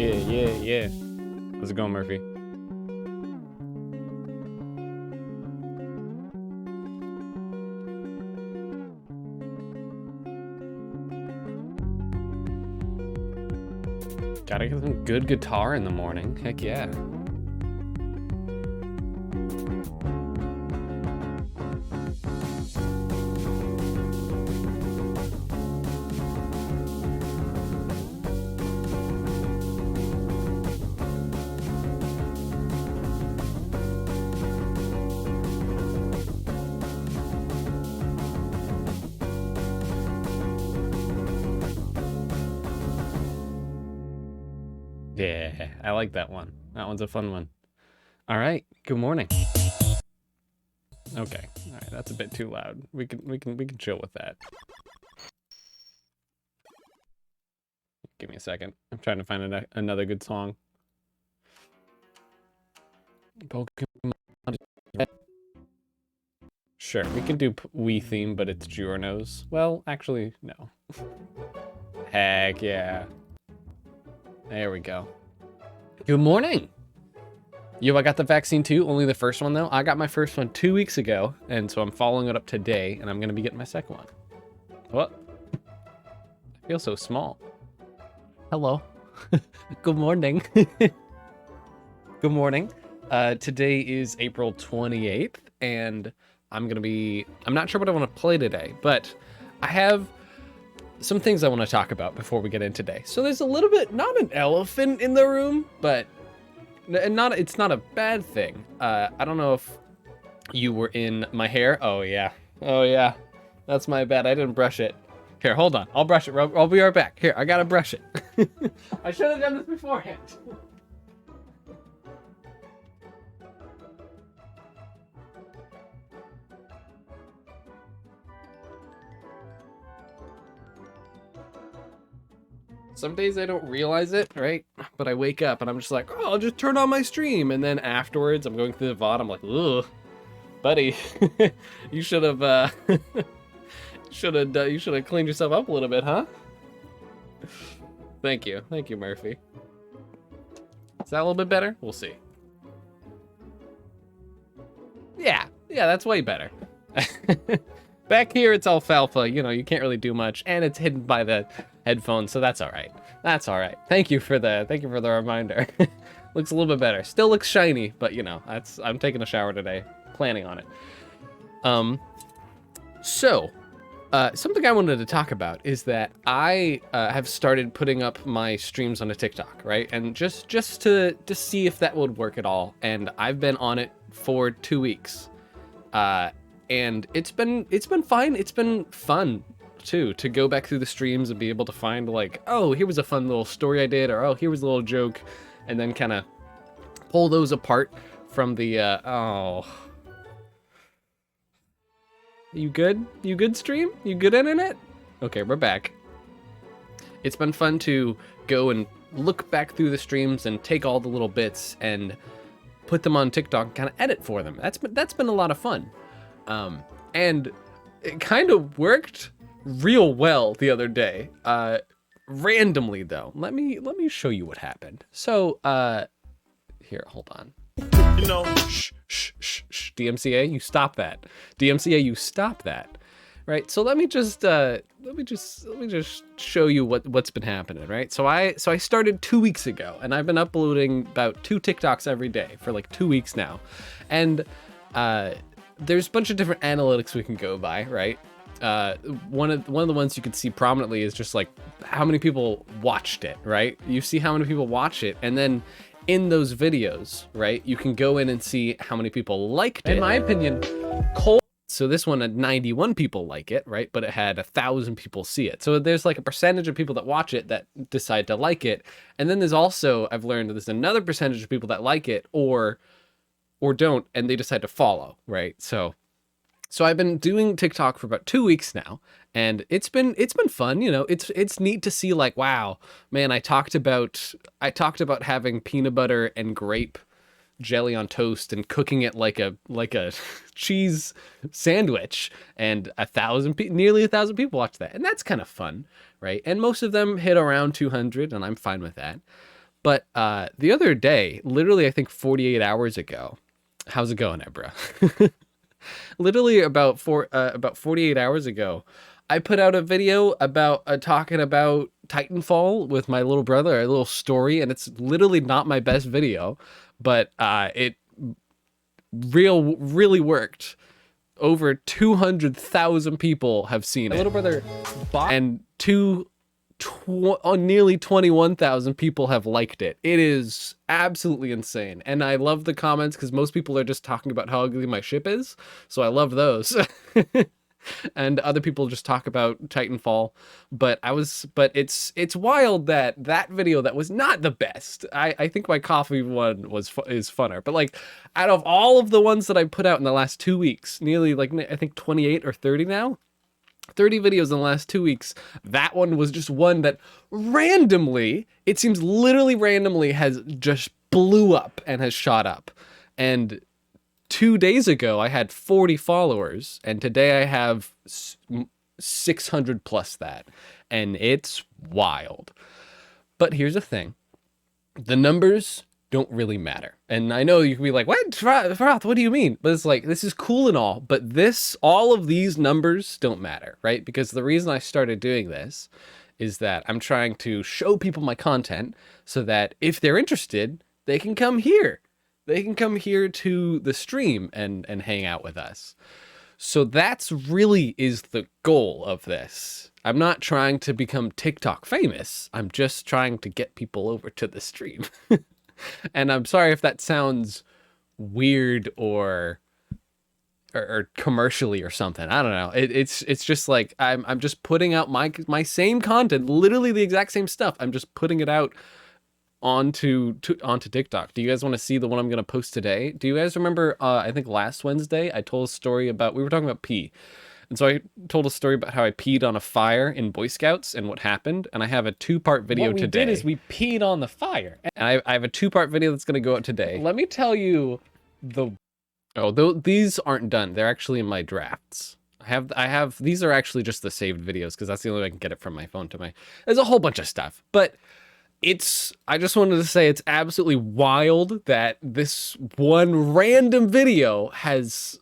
Yeah. How's it going, Murphy? Gotta get some good guitar in the morning. Heck yeah. Yeah, I like that one. That one's a fun one. All right, good morning. Okay, all right, that's a bit too loud. We can chill with that. Give me a second. I'm trying to find another good song. Pokemon. Sure, we can do Wii theme, but it's Giorno's. Well, actually, no. Heck yeah. There we go. Good morning. Yo, I got the vaccine too, only the first one though. I got my first one 2 weeks ago, and so I'm following it up today, and I'm gonna be getting my second one. What? I feel so small. Hello. Good morning. Good morning. Today is April 28th, and I'm not sure what I want to play today, but I have some things I want to talk about before we get in today. So there's a little bit, not an elephant in the room, but it's not a bad thing. I don't know if you were in my hair. Oh yeah. That's my bad. I didn't brush it. Here, hold on. I'll brush it. I'll be right back. Here, I gotta brush it. I should have done this beforehand. Some days I don't realize it, right? But I wake up and I'm just like, oh, I'll just turn on my stream. And then afterwards, I'm going through the VOD. I'm like, ugh, buddy, you should have, you should have cleaned yourself up a little bit, huh? Thank you, Murphy. Is that a little bit better? We'll see. Yeah, that's way better. Back here, it's alfalfa. You know, you can't really do much, and it's hidden by the headphones, so that's all right. That's all right. Thank you for the reminder. Looks a little bit better. Still looks shiny, but you know, I'm taking a shower today, planning on it. Something I wanted to talk about is that I have started putting up my streams onto TikTok, right? And just to see if that would work at all. And I've been on it for 2 weeks. And it's been fine. It's been fun too, to go back through the streams and be able to find like, oh, here was a fun little story I did, or oh, here was a little joke, and then kind of pull those apart from the, oh. You good? You good, stream? You good, internet? Okay, we're back. It's been fun to go and look back through the streams and take all the little bits and put them on TikTok and kind of edit for them. That's been a lot of fun. And it kind of worked real well the other day. Randomly though, let me show you what happened. So, here, hold on. You know, shh, DMCA, you stop that. DMCA, you stop that. Right. So let me just show you what's been happening. Right. So I started 2 weeks ago, and I've been uploading about 2 TikToks every day for like 2 weeks now, and there's a bunch of different analytics we can go by, right? One of the ones you can see prominently is just like how many people watched it, right? You see how many people watch it, and then in those videos, right, you can go in and see how many people liked it. In my opinion, so this one had 91 people like it, right? But it had 1,000 people see it. So there's like a percentage of people that watch it that decide to like it. And then there's also, I've learned there's another percentage of people that like it or don't, and they decide to follow, right? So I've been doing TikTok for about 2 weeks now, and it's been fun. You know, it's neat to see like, wow, man, I talked about having peanut butter and grape jelly on toast and cooking it like a cheese sandwich, and nearly 1,000 people watched that, and that's kind of fun, right? And most of them hit around 200, and I'm fine with that. But the other day, literally, I think 48 hours ago, how's it going, Ebra? Literally about 48 hours ago, I put out a video about talking about Titanfall with my little brother, a little story, and it's literally not my best video, but it really worked. Over 200,000 people have seen it. My little brother bought, and nearly 21,000 people have liked it. It is absolutely insane. And I love the comments because most people are just talking about how ugly my ship is. So I love those. And other people just talk about Titanfall. But it's wild that video that was not the best. I think my coffee one is funner. But like out of all of the ones that I put out in the last 2 weeks, nearly like I think 28 or 30 now, 30 videos in the last 2 weeks, that one was just one that randomly, it seems literally randomly, has just blew up and has shot up. And 2 days ago, I had 40 followers, and today I have 600 plus that. And it's wild. But here's the thing. The numbers don't really matter. And I know you can be like, what? Froth, what do you mean? But it's like, this is cool and all, but all of these numbers don't matter, right? Because the reason I started doing this is that I'm trying to show people my content so that if they're interested, they can come here. They can come here to the stream and hang out with us. So that's really is the goal of this. I'm not trying to become TikTok famous. I'm just trying to get people over to the stream. And I'm sorry if that sounds weird or commercially or something. I don't know. It's just like I'm just putting out my same content, literally the exact same stuff. I'm just putting it out onto TikTok. Do you guys want to see the one I'm going to post today? Do you guys remember, I think last Wednesday, I told a story about, we were talking about pee. And so I told a story about how I peed on a fire in Boy Scouts and what happened. And I have a 2-part video today. What we did is we peed on the fire. And I have a 2-part video that's going to go out today. Let me tell you these aren't done. They're actually in my drafts. These are actually just the saved videos because that's the only way I can get it from my phone to there's a whole bunch of stuff. But I just wanted to say it's absolutely wild that this one random video has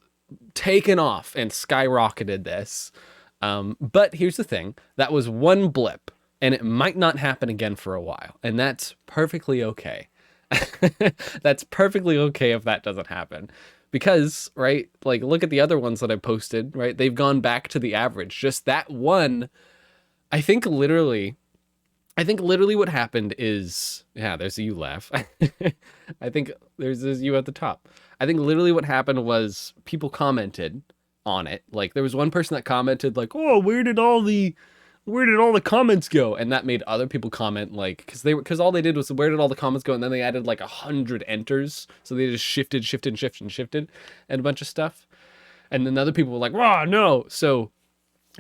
taken off and skyrocketed this. But here's the thing. That was one blip, and it might not happen again for a while. And that's perfectly okay. That's perfectly okay if that doesn't happen. Because, right, like, look at the other ones that I posted, right? They've gone back to the average. Just that one, I think literally what happened is, yeah, there's a you laugh. I think there's this you at the top. I think literally what happened was people commented on it. Like there was one person that commented like, oh, where did all the comments go? And that made other people comment like, because all they did was, where did all the comments go? And then they added like 100 enters. So they just shifted and a bunch of stuff. And then other people were like, wow, no. So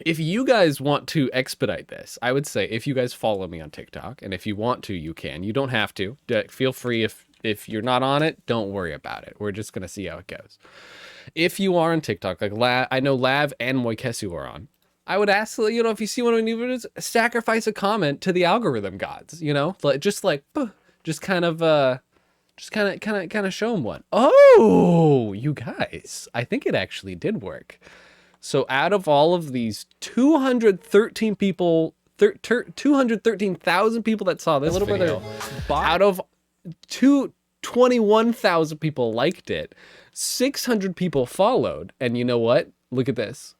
if you guys want to expedite this, I would say if you guys follow me on TikTok, and if you want to, you can. You don't have to. Feel free. If you're not on it, don't worry about it. We're just going to see how it goes. If you are on TikTok, like I know Lav and Moikesu are on, I would ask, if you see one of my new videos, sacrifice a comment to the algorithm gods, just kind of show them one. Oh, you guys, I think it actually did work. So out of all of these 213 people, 213,000 people that saw this video, out of 21,000 people liked it, 600 people followed. And you know what? Look at this.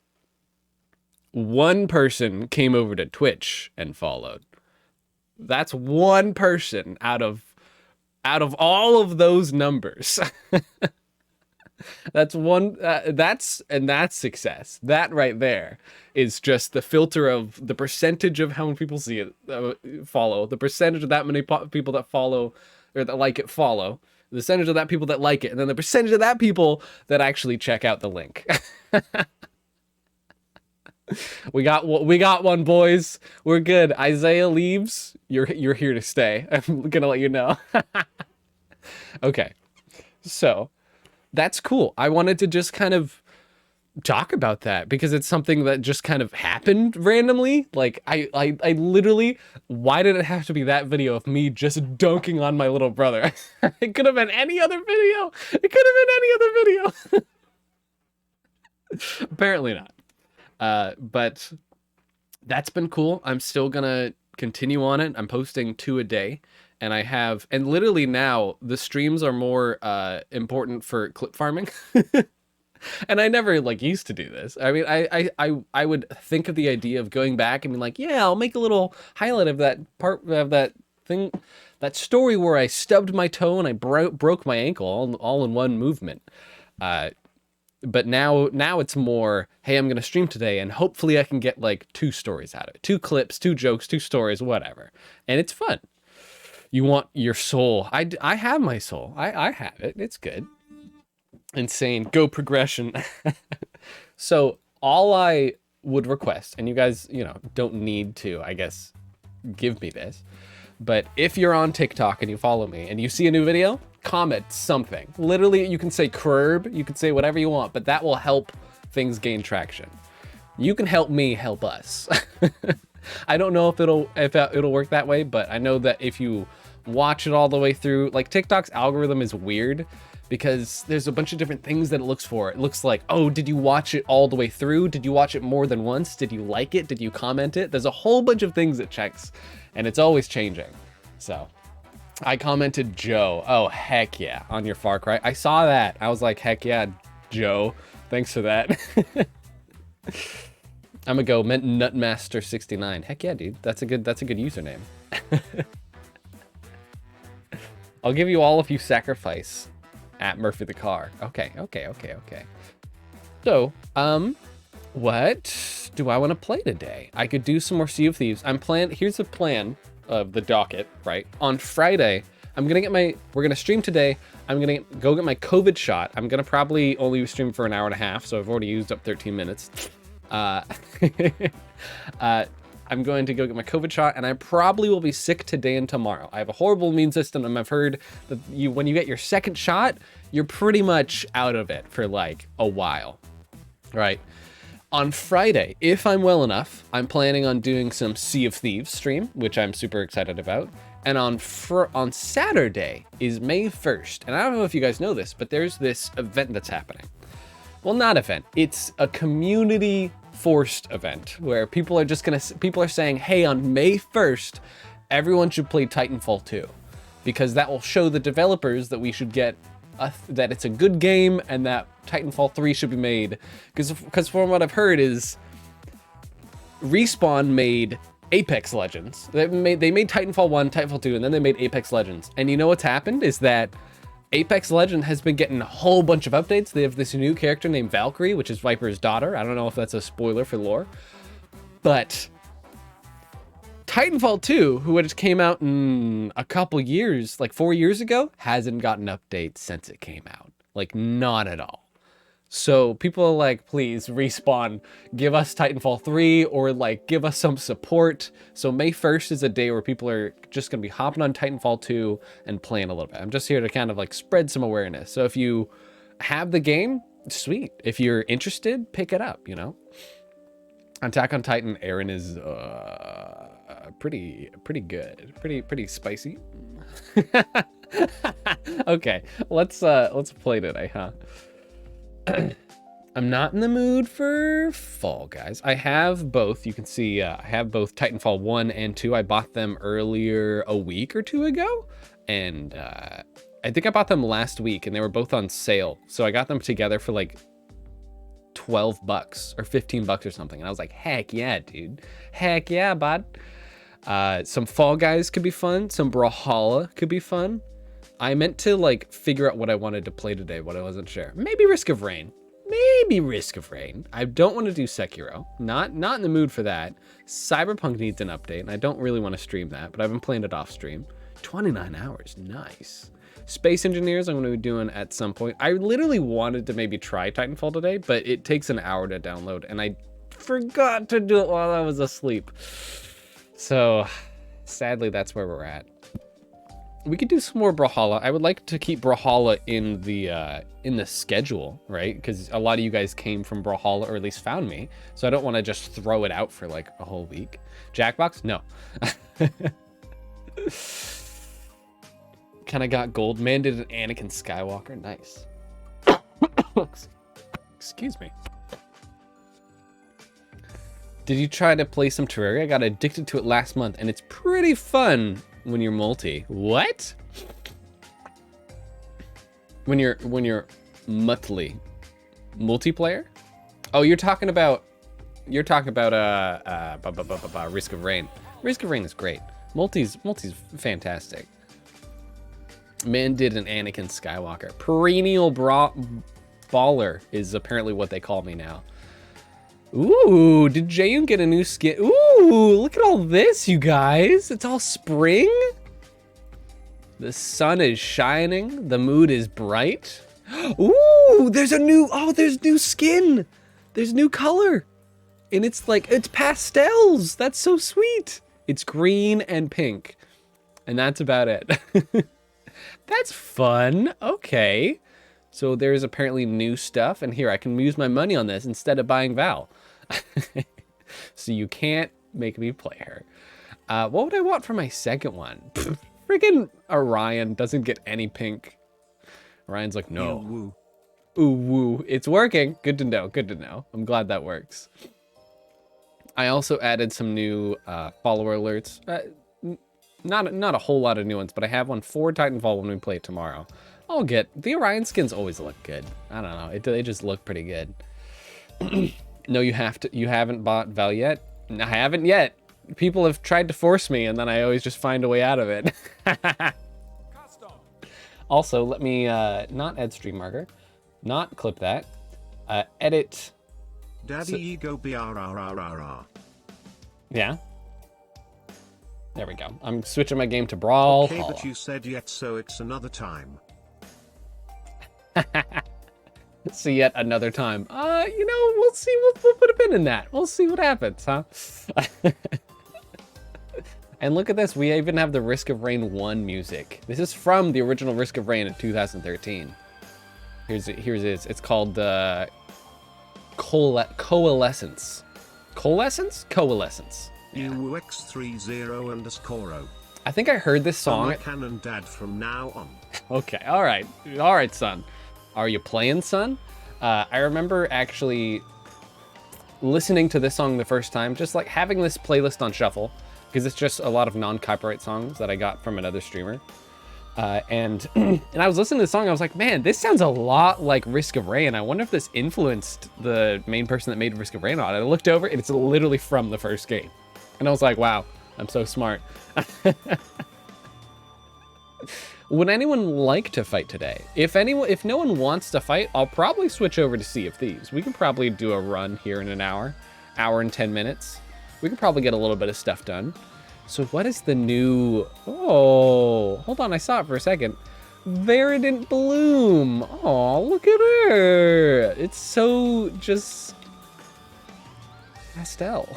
One person came over to Twitch and followed. That's one person out of all of those numbers. That's one. That's success. That right there is just the filter of the percentage of how many people see it, follow, the percentage of that many people that follow or that like it follow, the percentage of that people that like it, and then the percentage of that people that actually check out the link. We got one, boys. We're good. Isaiah leaves. You're here to stay. I'm gonna let you know. Okay, so. That's cool. I wanted to just kind of talk about that because it's something that just kind of happened randomly. Like I literally, why did it have to be that video of me just dunking on my little brother? It could have been any other video. It could have been any other video. Apparently not. But that's been cool. I'm still gonna continue on it. I'm posting 2 a day. And and literally now the streams are more important for clip farming. And I never like used to do this. I mean, I would think of the idea of going back and be like, yeah, I'll make a little highlight of that part of that thing, that story where I stubbed my toe and I broke my ankle all in one movement. But now it's more, hey, I'm gonna stream today and hopefully I can get like 2 stories out of it, 2 clips, 2 jokes, 2 stories, whatever, and it's fun. You want your soul. I have my soul. I have it. It's good. Insane. Go progression. So all I would request, and you guys, don't need to, I guess, give me this, but if you're on TikTok and you follow me and you see a new video, comment something. Literally, you can say curb, you can say whatever you want, but that will help things gain traction. You can help me help us. I don't know if it'll work that way, but I know that if you watch it all the way through, like TikTok's algorithm is weird because there's a bunch of different things that it looks for. It looks like, oh, did you watch it all the way through? Did you watch it more than once? Did you like it? Did you comment it? There's a whole bunch of things it checks and it's always changing. So I commented Joe. Oh, heck yeah. On your Far Cry. I saw that. I was like, heck yeah, Joe. Thanks for that. I'm gonna go Nutmaster69. Heck yeah, dude. That's a good username. I'll give you all if you sacrifice at Murphy the Car. Okay. So, what do I want to play today? I could do some more Sea of Thieves. Here's the plan of the docket, right? On Friday, we're gonna stream today. I'm gonna go get my COVID shot. I'm gonna probably only stream for an hour and a half, so I've already used up 13 minutes. I'm going to go get my COVID shot, and I probably will be sick today and tomorrow. I have a horrible immune system, and I've heard that when you get your second shot, you're pretty much out of it for like a while, right? On Friday, if I'm well enough, I'm planning on doing some Sea of Thieves stream, which I'm super excited about. And on Saturday is May 1st, and I don't know if you guys know this, but there's this event that's happening. Well, not event. It's a community forced event where people are saying, hey, on May 1st, everyone should play Titanfall 2 because that will show the developers that we should get that it's a good game and that Titanfall 3 should be made. Because from what I've heard is Respawn made Apex Legends. They made Titanfall 1, Titanfall 2, and then they made Apex Legends. And you know what's happened is that Apex Legends has been getting a whole bunch of updates. They have this new character named Valkyrie, which is Viper's daughter. I don't know if that's a spoiler for lore. But Titanfall 2, which came out in a couple years, like 4 years ago, hasn't gotten updates since it came out. Like, not at all. So people are like, please, Respawn, give us Titanfall 3 or like give us some support. So May 1st is a day where people are just going to be hopping on Titanfall 2 and playing a little bit. I'm just here to kind of like spread some awareness. So if you have the game, sweet. If you're interested, pick it up, Attack on Titan, Aaron is pretty good. Pretty spicy. Okay, let's play today, huh? I'm not in the mood for Fall Guys. I have both. You can see I have both Titanfall 1 and 2. I bought them earlier a week or 2 ago. And I think I bought them last week and they were both on sale. So I got them together for like $12 or $15 or something. And I was like, heck yeah, dude. Heck yeah, bud. Some Fall Guys could be fun. Some Brawlhalla could be fun. I meant to like figure out what I wanted to play today, but I wasn't sure. Maybe Risk of Rain. I don't want to do Sekiro. Not in the mood for that. Cyberpunk needs an update, and I don't really want to stream that, but I've been playing it off stream. 29 hours, nice. Space Engineers I'm going to be doing at some point. I literally wanted to maybe try Titanfall today, but it takes an hour to download, and I forgot to do it while I was asleep. So, sadly, that's where we're at. We could do some more Brawlhalla. I would like to keep Brawlhalla in the schedule, right? Because a lot of you guys came from Brawlhalla, or at least found me. So I don't want to just throw it out for like a whole week. Jackbox? No. Kind of got gold. Man did an Anakin Skywalker. Nice. Excuse me. Did you try to play some Terraria? I got addicted to it last month, and it's pretty fun when you're multi. What? When you're multiplayer? Oh, you're talking about Risk of Rain. Risk of Rain is great. Multi's fantastic. Man did an Anakin Skywalker. Perennial baller is apparently what they call me now. Ooh, did Jayun get a new skin? Ooh, look at all this, you guys. It's all spring. The sun is shining. The mood is bright. Ooh, there's new skin. There's new color. And it's pastels. That's so sweet. It's green and pink. And that's about it. That's fun. Okay. So there's apparently new stuff. And here, I can use my money on this instead of buying Val. So you can't make me play her. What would I want for my second one? Freaking Orion doesn't get any pink. Orion's like, no. Ooh, woo. It's working. Good to know. Good to know. I'm glad that works. I also added some new follower alerts. Not a whole lot of new ones, but I have one for Titanfall when we play it tomorrow. The Orion skins always look good. I don't know. They just look pretty good. No, you haven't bought Val yet? I haven't yet. People have tried to force me, and then I always just find a way out of it. Also, let me not add stream marker, not clip that, edit. Daddy ego brrrrrr. Yeah. There we go. I'm switching my game to Brawlhalla. Okay, but you said yet, so it's another time. See, yet another time. We'll see. We'll put a pin in that. We'll see what happens, huh? And look at this. We even have the Risk of Rain 1 music. This is from the original Risk of Rain in 2013. Here's it. It's called Coalescence. Coalescence? Yeah. UX30_O. I think I heard this song. I'm a canon dad from now on. Okay, all right, son. Are you playing, son? I remember actually listening to this song the first time, just like having this playlist on shuffle, because it's just a lot of non-copyright songs that I got from another streamer. And I was listening to the song, I was like, man, this sounds a lot like Risk of Rain. I wonder if this influenced the main person that made Risk of Rain on it. I looked over, and it's literally from the first game. And I was like, wow, I'm so smart. Would anyone like to fight today? If no one wants to fight, I'll probably switch over to Sea of Thieves. We can probably do a run here in an hour and 10 minutes. We can probably get a little bit of stuff done. So what is the new... Oh, hold on, I saw it for a second. Verdant Bloom. Oh, look at her. It's so just... pastel.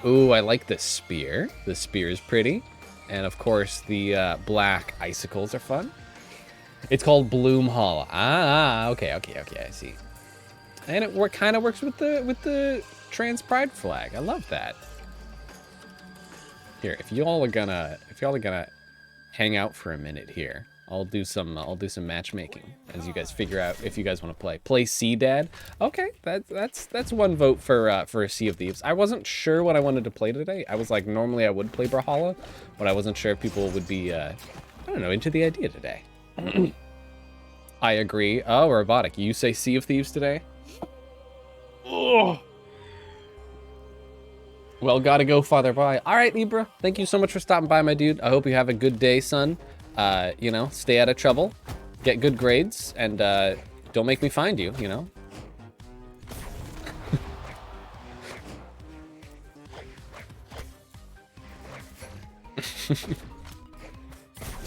Ooh, I like this spear. The spear is pretty. And of course, the black icicles are fun. It's called Brawlhalla. Okay, I see. And it kind of works with the trans pride flag. I love that. Here, if y'all are gonna hang out for a minute here, I'll do some matchmaking as you guys figure out if you guys want to play. Play Sea Dad. Okay, that's one vote for a Sea of Thieves. I wasn't sure what I wanted to play today. I was like, normally I would play Brawlhalla, but I wasn't sure if people would be I don't know, into the idea today. I agree. Oh, Robotic, you say Sea of Thieves today? Oh. Well, gotta go, Father. Bye. All right, Libra. Thank you so much for stopping by, my dude. I hope you have a good day, son. Stay out of trouble, get good grades, and don't make me find you,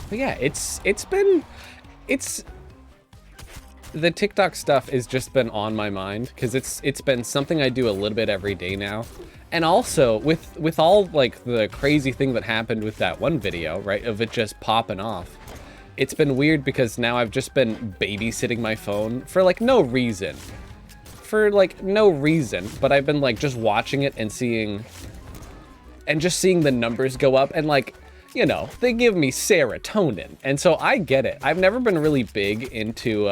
But yeah, the TikTok stuff has just been on my mind because it's been something I do a little bit every day now, And also with all like the crazy thing that happened with that one video, right, of it just popping off, it's been weird because now I've just been babysitting my phone for like no reason. But I've been like just watching it and seeing the numbers go up, and like, you know, they give me serotonin. And so I get it. I've never been really big into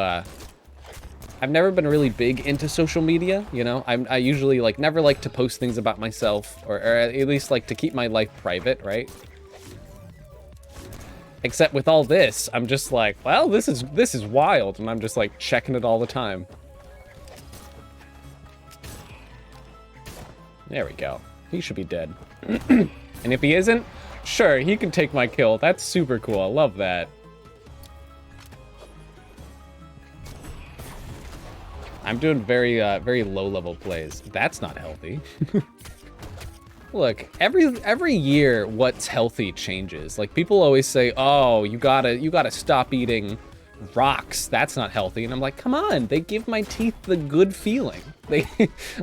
social media, you know. I usually like never like to post things about myself, or at least like to keep my life private, right? Except with all this, I'm just like, well, this is wild, and I'm just like checking it all the time. There we go. He should be dead. And if he isn't, sure, he can take my kill. That's super cool. I love that. I'm doing very low-level plays. That's not healthy. Look, every year, what's healthy changes. Like, people always say, "Oh, you gotta stop eating rocks. That's not healthy." And I'm like, come on, they give my teeth the good feeling. They,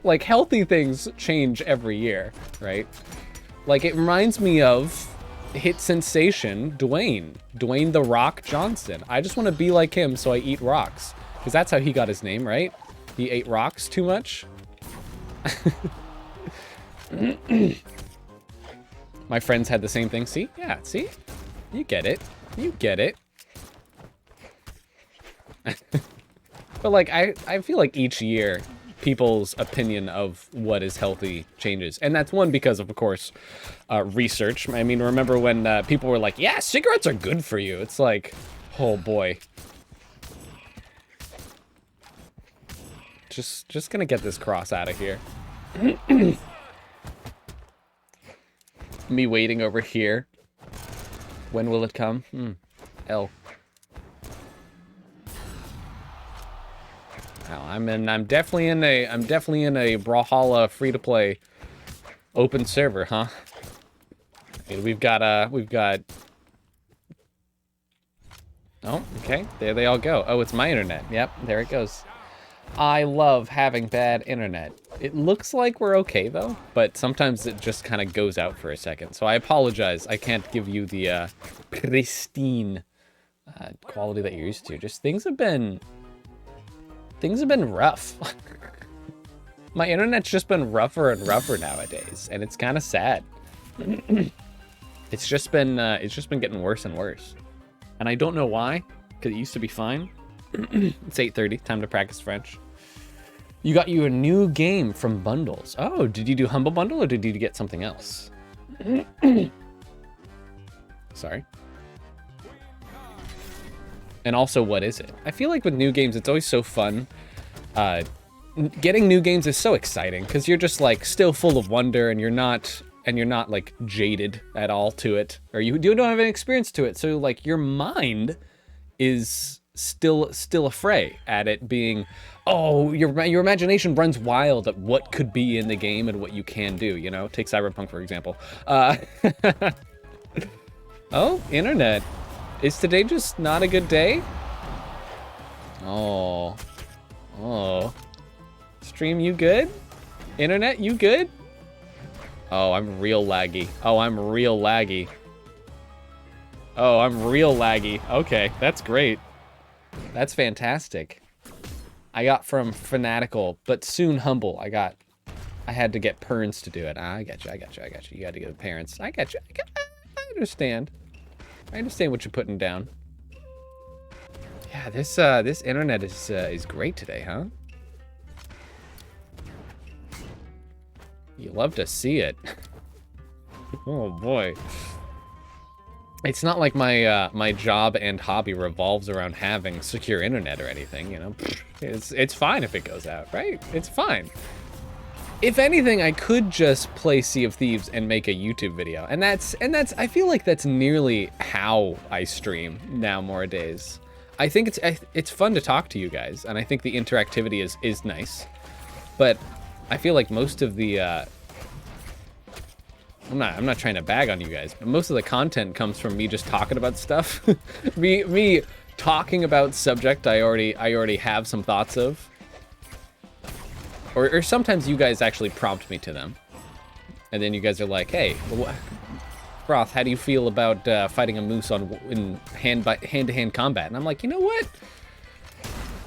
like, healthy things change every year, right? Like, it reminds me of hit sensation Dwayne The Rock Johnson. I just want to be like him, so I eat rocks. Because that's how he got his name, right? He ate rocks too much. My friends had the same thing. See? Yeah, see? You get it. You get it. But like, I feel like each year, people's opinion of what is healthy changes. And that's one because of course, research. I mean, remember when people were like, yeah, cigarettes are good for you. It's like, oh boy. Just gonna get this cross out of here. Me waiting over here. When will it come? L. Now, I'm definitely in a Brawlhalla free-to-play open server, huh? Okay, we've got oh, okay, there they all go. Oh, it's my internet. Yep, there it goes. I love having bad internet. It looks like we're okay though, but sometimes it just kind of goes out for a second. So I apologize. I can't give you the pristine quality that you're used to. Just things have been rough. My internet's just been rougher and rougher nowadays, and it's kind of sad. It's just been getting worse and worse, and I don't know why. Because it used to be fine. It's 8:30. Time to practice French. You got you a new game from bundles. Oh, did you do Humble Bundle or did you get something else? Sorry. And also, what is it? I feel like with new games, it's always so fun. Getting new games is so exciting because you're just like still full of wonder, and you're not like jaded at all to it, or you don't have any experience to it. So like your mind is still afray at it being, oh, your imagination runs wild at what could be in the game and what you can do. You know, take Cyberpunk for example. Oh, internet. Is today just not a good day? Oh. Stream, you good? Internet, you good? Oh, I'm real laggy. Oh, I'm real laggy. Okay, that's great. That's fantastic. I got from Fanatical, but soon Humble. I had to get parents to do it. I got you. You got to go to parents. I got you. I understand. I understand what you're putting down. Yeah, this internet is great today, huh? You love to see it. Oh boy. It's not like my job and hobby revolves around having secure internet or anything, you know. It's fine if it goes out, right? It's fine. If anything, I could just play Sea of Thieves and make a YouTube video, and that's I feel like that's nearly how I stream nowadays. I think it's fun to talk to you guys, and I think the interactivity is nice, but I feel like most of the I'm not trying to bag on you guys, but most of the content comes from me just talking about stuff. me talking about subject I already have some thoughts of. Or sometimes you guys actually prompt me to them. And then you guys are like, hey, Broth, how do you feel about fighting a moose in hand-to-hand combat? And I'm like, you know what?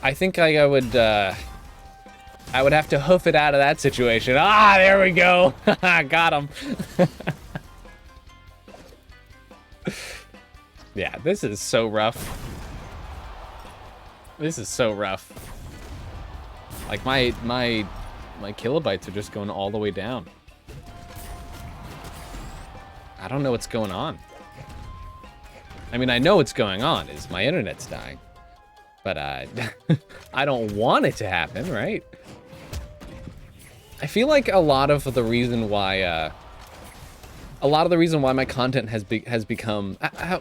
I think I would have to hoof it out of that situation. Ah, there we go. Got him. Yeah, this is so rough. This is so rough. Like my kilobytes are just going all the way down. I don't know what's going on. I mean, I know what's going on is my internet's dying. But I don't want it to happen, right? I feel like a lot of the reason why my content has become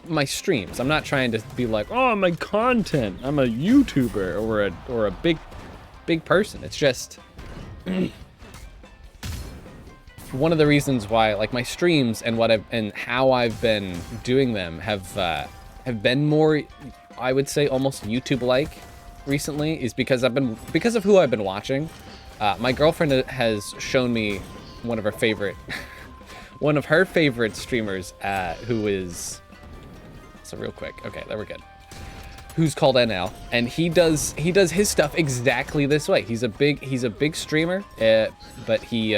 my streams. I'm not trying to be like, oh, my content. I'm a YouTuber or a big person. It's just one of the reasons why, like, my streams and how I've been doing them have been more, I would say, almost YouTube-like recently, is because of who I've been watching. My girlfriend has shown me one of her favorite streamers, who is, so real quick, okay, there we're good. Who's called NL, and he does his stuff exactly this way. He's a big streamer, but he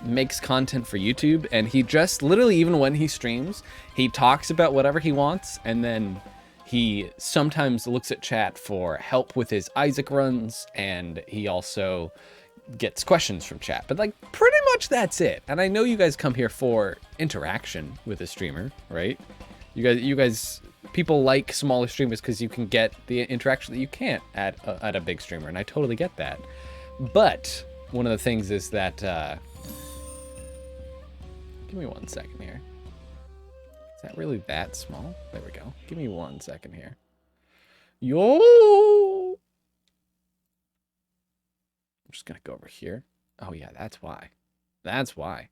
makes content for YouTube, and he just literally, even when he streams, he talks about whatever he wants, and then he sometimes looks at chat for help with his Isaac runs, and he also gets questions from chat. But like, pretty much that's it. And I know you guys come here for interaction with a streamer, right? You guys, people like smaller streamers because you can get the interaction that you can't at a big streamer, and I totally get that. But one of the things is that, give me 1 second here. Is that really that small? There we go. Give me 1 second here. Yo! I'm just gonna go over here. Oh yeah, that's why. That's why.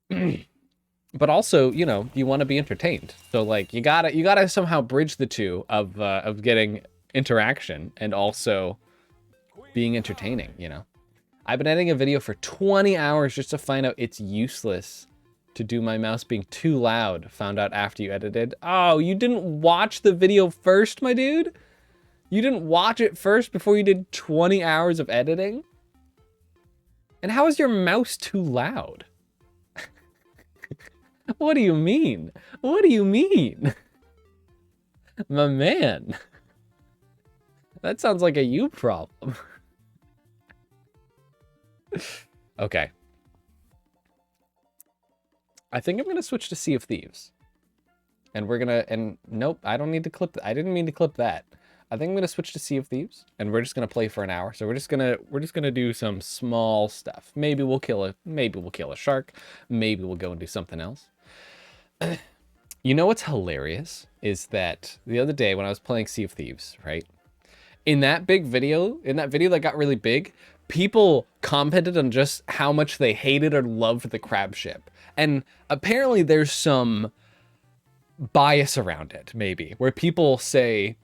But also, you know, you want to be entertained. So like, you gotta somehow bridge the two of getting interaction and also being entertaining, you know? I've been editing a video for 20 hours just to find out it's useless to do my mouse being too loud. Found out after you edited. Oh, you didn't watch the video first, my dude? You didn't watch it first before you did 20 hours of editing? And how is your mouse too loud? What do you mean? What do you mean? My man. That sounds like a you problem. Okay. I think I'm gonna switch to Sea of Thieves. And we're gonna, and nope, I don't need to clip, I didn't mean to clip that. I think I'm gonna switch to Sea of Thieves, and we're just gonna play for an hour. So we're just gonna do some small stuff. Maybe we'll kill a shark. Maybe we'll go and do something else. You know what's hilarious is that the other day when I was playing Sea of Thieves, right? In that video that got really big, people commented on just how much they hated or loved the crab ship. And apparently there's some bias around it, maybe, where people say,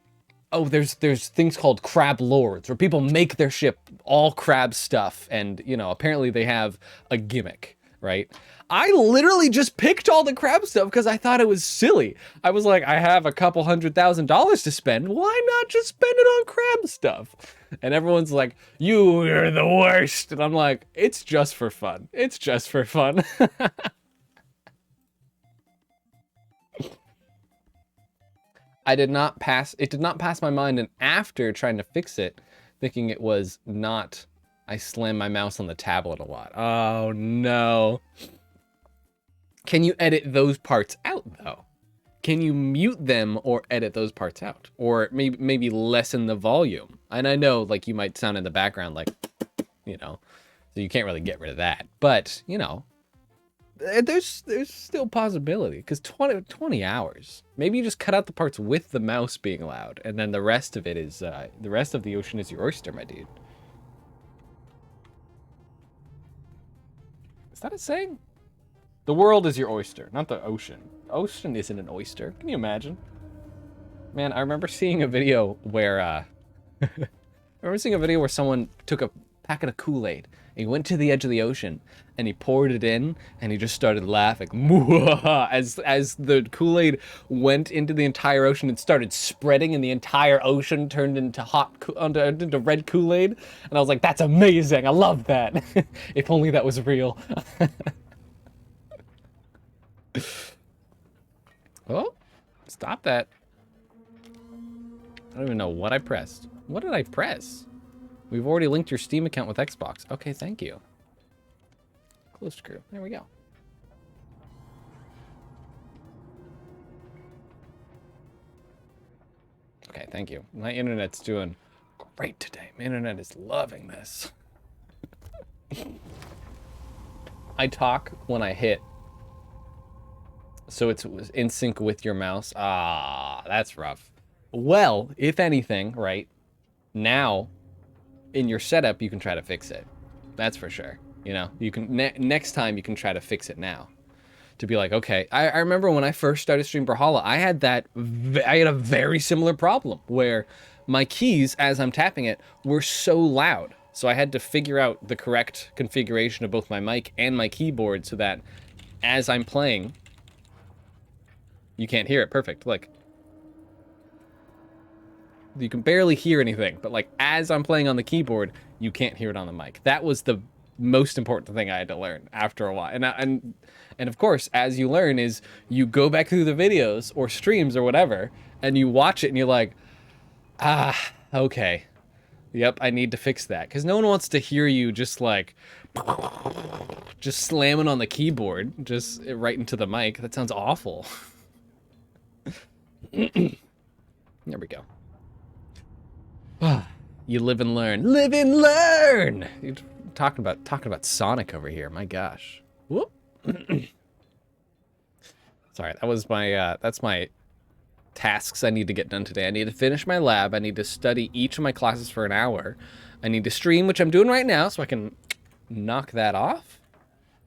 oh, there's things called crab lords, where people make their ship all crab stuff, and, you know, apparently they have a gimmick, right? I literally just picked all the crab stuff because I thought it was silly. I was like, I have a couple $100,000 to spend. Why not just spend it on crab stuff? And everyone's like, you're the worst. And I'm like, it's just for fun. It's just for fun. It did not pass my mind, and after trying to fix it, thinking it was not, I slammed my mouse on the tablet a lot. Oh no. Can you edit those parts out though? Can you mute them or edit those parts out? Or maybe lessen the volume? And I know, like, you might sound in the background like, you know, so you can't really get rid of that. But, you know, there's still possibility, because 20 hours. Maybe you just cut out the parts with the mouse being loud, and then the rest of it is, the rest of the ocean is your oyster, my dude. Is that a saying? The world is your oyster, not the ocean. Ocean isn't an oyster. Can you imagine? Man, I remember seeing a video where, someone took packet of Kool-Aid. He went to the edge of the ocean and he poured it in and he just started laughing as the Kool-Aid went into the entire ocean and started spreading, and the entire ocean turned into into red Kool-Aid. And I was like, that's amazing. I love that. If only that was real. Oh, stop that. I don't even know what I pressed. What did I press? We've already linked your Steam account with Xbox. Okay, thank you. Close screw. There we go. Okay, thank you. My internet's doing great today. My internet is loving this. I talk when I hit, so it's in sync with your mouse. Ah, that's rough. Well, if anything, right, now in your setup, you can try to fix it. That's for sure. You know, you can next time you can try to fix it now. To be like, okay, I remember when I first started streaming Brawlhalla, I had a very similar problem where my keys, as I'm tapping it, were so loud. So I had to figure out the correct configuration of both my mic and my keyboard so that as I'm playing, you can't hear it. Perfect. Look. You can barely hear anything, but like as I'm playing on the keyboard, you can't hear it on the mic. That was the most important thing I had to learn after a while. And of course, as you learn is you go back through the videos or streams or whatever, and you watch it and you're like, ah, okay. Yep, I need to fix that. Because no one wants to hear you just like, just slamming on the keyboard, just right into the mic. That sounds awful. There we go. You live and learn. Live and learn! You're talking about Sonic over here. My gosh. Whoop. Sorry, that was my, that's my tasks I need to get done today. I need to finish my lab. I need to study each of my classes for an hour. I need to stream, which I'm doing right now, so I can knock that off.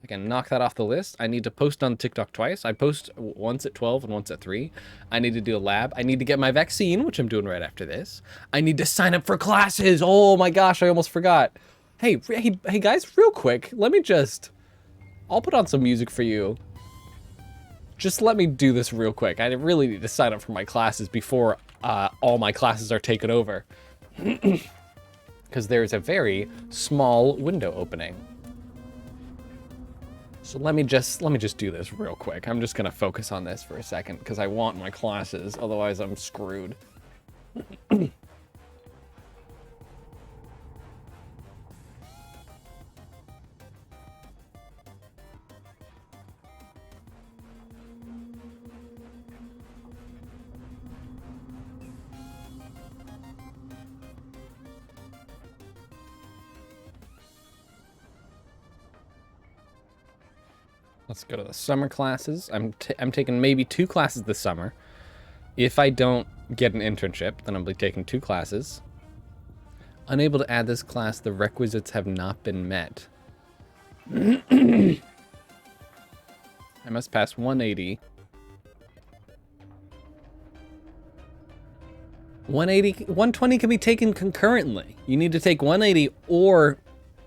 I can knock that off the list. I need to post on TikTok twice. I post once at 12 and once at 3. I need to do a lab. I need to get my vaccine, which I'm doing right after this. I need to sign up for classes. Oh my gosh, I almost forgot. Hey guys, real quick, I'll put on some music for you. Just let me do this real quick. I really need to sign up for my classes before all my classes are taken over. Because there's a very small window opening. So let me just do this real quick. I'm just gonna focus on this for a second because I want my classes, otherwise I'm screwed. Let's go to the summer classes. I'm taking maybe 2 classes this summer. If I don't get an internship, then I'll be taking 2 classes. Unable to add this class, the requisites have not been met. I must pass 180. 120 can be taken concurrently. You need to take 180 or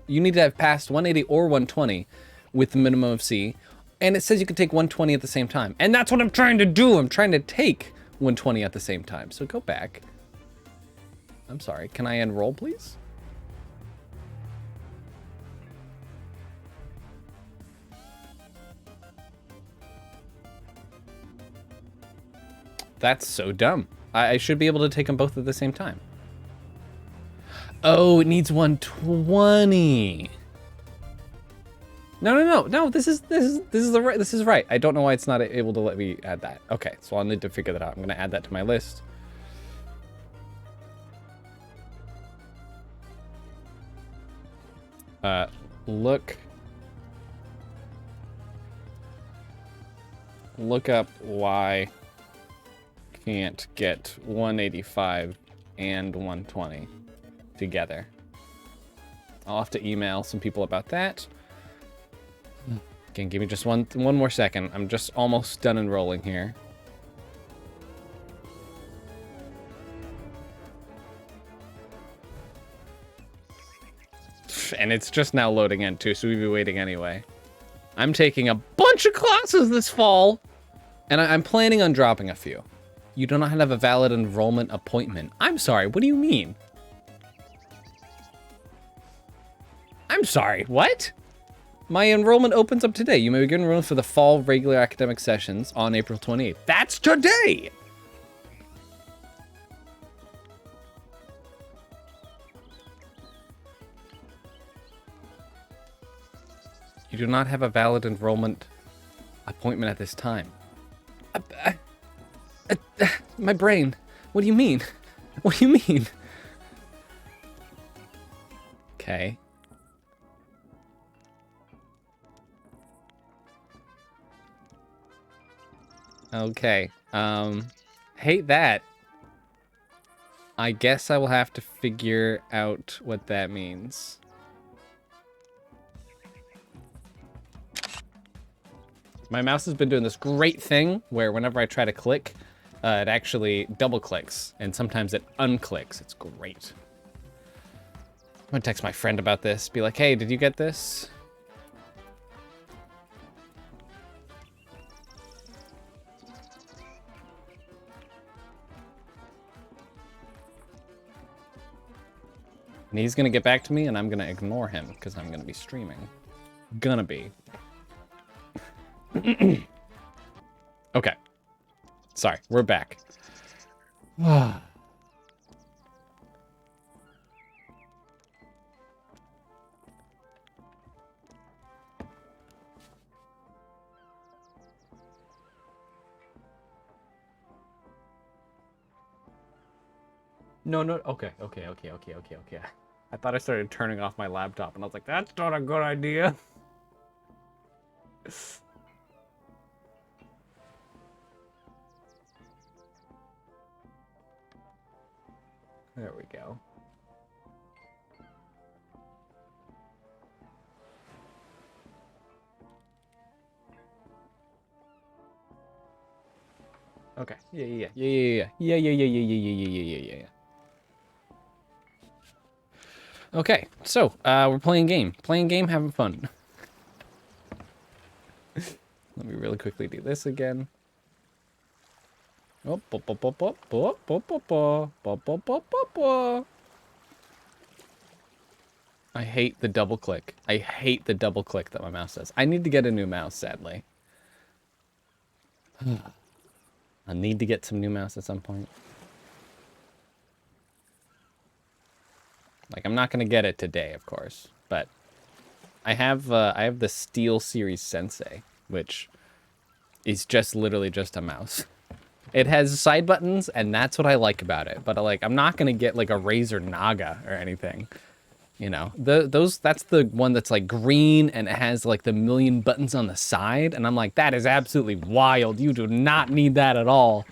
you need to have passed 180 or 120 with the minimum of C. And it says you can take 120 at the same time. And that's what I'm trying to do. I'm trying to take 120 at the same time. So go back. I'm sorry. Can I enroll, please? That's so dumb. I should be able to take them both at the same time. Oh, it needs 120. No. This is right. I don't know why it's not able to let me add that. Okay, so I'll need to figure that out. I'm gonna add that to my list. Look up why can't get 185 and 120 together. I'll have to email some people about that. Okay, give me just one more second. I'm just almost done enrolling here. And it's just now loading in too, so we'd be waiting anyway. I'm taking a bunch of classes this fall, and I'm planning on dropping a few. You do not have a valid enrollment appointment. I'm sorry, what do you mean? I'm sorry, what? My enrollment opens up today. You may begin enrollment for the fall regular academic sessions on April 28th. That's today! You do not have a valid enrollment appointment at this time. My brain. What do you mean? What do you mean? Okay. Okay. Hate that. I guess I will have to figure out what that means. My mouse has been doing this great thing where whenever I try to click, it actually double clicks, and sometimes it unclicks. It's great. I'm gonna text my friend about this, be like, hey, did you get this? And he's gonna get back to me, and I'm gonna ignore him because I'm gonna be streaming. Gonna be. Okay. Sorry, we're back. No, okay. I thought I started turning off my laptop, and I was like, that's not a good idea. There we go. Okay. Yeah. Okay, so we're playing game. Having fun. Let me really quickly do this again. Oh, I hate the double click. I hate the double click that my mouse does. I need to get a new mouse, sadly. I need to get some new mouse at some point. Like, I'm not gonna get it today, of course, but I have the Steel Series Sensei, which is just literally just a mouse. It has side buttons, and that's what I like about it. But like, I'm not gonna get like a Razer Naga or anything. You know, that's the one that's like green and it has like the million buttons on the side, and I'm like, that is absolutely wild. You do not need that at all.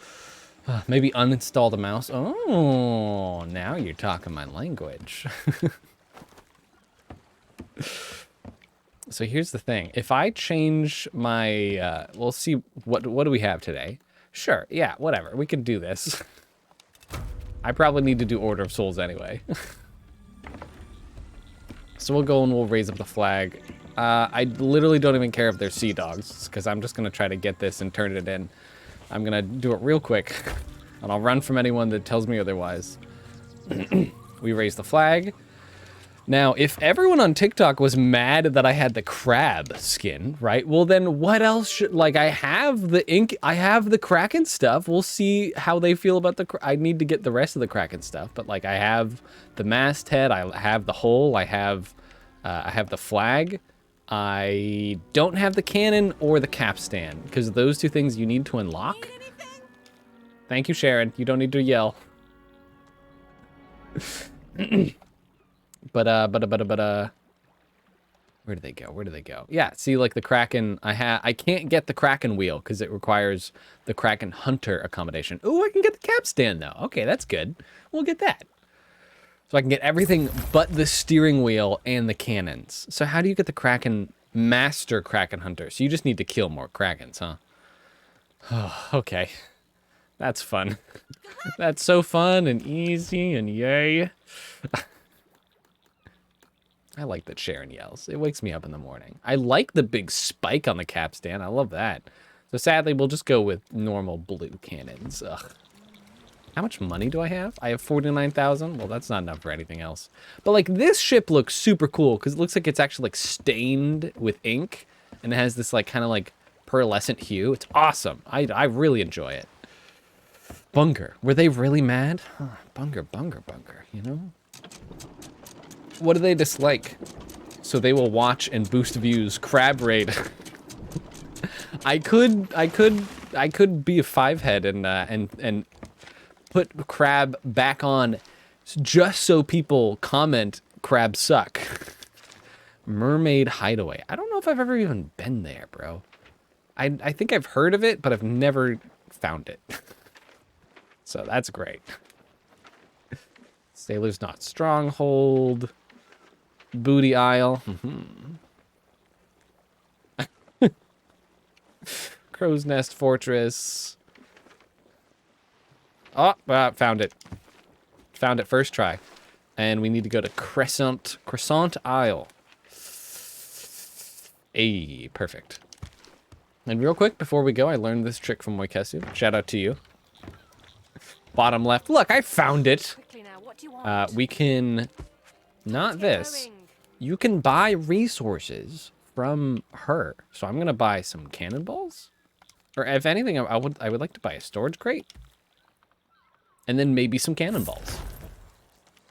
Maybe uninstall the mouse. Oh, now you're talking my language. So here's the thing. If I change my, we'll see, what do we have today? Sure, yeah, whatever. We can do this. I probably need to do Order of Souls anyway. So we'll go and we'll raise up the flag. I literally don't even care if they're sea dogs, because I'm just going to try to get this and turn it in. I'm going to do it real quick, and I'll run from anyone that tells me otherwise. We raise the flag. Now, if everyone on TikTok was mad that I had the crab skin, right? Well, then what else should, like, I have the ink, I have the Kraken stuff. We'll see how they feel about I need to get the rest of the Kraken stuff, but like, I have the masthead, I have the hole, I have the flag. I don't have the cannon or the capstan, because those two things you need to unlock. Thank you, Sharon. You don't need to yell. But where do they go? Where do they go? Yeah, see, like the Kraken, I can't get the Kraken wheel because it requires the Kraken Hunter accommodation. Ooh, I can get the capstan though. Okay, that's good. We'll get that. So I can get everything but the steering wheel and the cannons. So how do you get the Kraken Master Kraken Hunter? So you just need to kill more Krakens, huh? Oh, okay. That's fun. That's so fun and easy and yay. I like that Sharon yells. It wakes me up in the morning. I like the big spike on the capstan. I love that. So sadly, we'll just go with normal blue cannons. Ugh. How much money do I have? I have 49,000. Well, that's not enough for anything else. But like this ship looks super cool because it looks like it's actually like stained with ink, and it has this like kind of like pearlescent hue. It's awesome. I really enjoy it. Bunker. Were they really mad? Huh. Bunker, you know? What do they dislike? So they will watch and boost views. Crab raid. I could be a 5-head and put crab back on just so people comment crabs suck. Mermaid hideaway. I don't know if I've ever even been there, bro. I think I've heard of it, but I've never found it. So that's great. Sailor's Knot Stronghold. Booty Isle. Crow's Nest Fortress. Oh, found it. Found it first try. And we need to go to Crescent Isle. Hey, perfect. And real quick, before we go, I learned this trick from Moikesu. Shout out to you. Bottom left. Look, I found it. We can... Not this. You can buy resources from her. So I'm going to buy some cannonballs. Or if anything, I would like to buy a storage crate. And then maybe some cannonballs.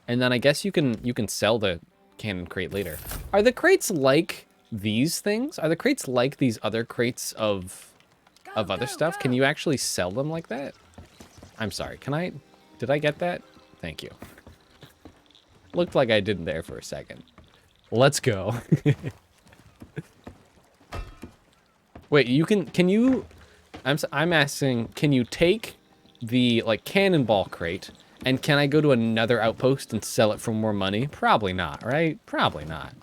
And then I guess you can sell the cannon crate later. Are the crates like these things? Are the crates like these other crates of other stuff? Can you actually sell them like that? I'm sorry. Did I get that? Thank you. Looked like I didn't there for a second. Let's go. Wait, I'm asking, can you take the like cannonball crate and can I go to another outpost and sell it for more money? Probably not, right? Probably not.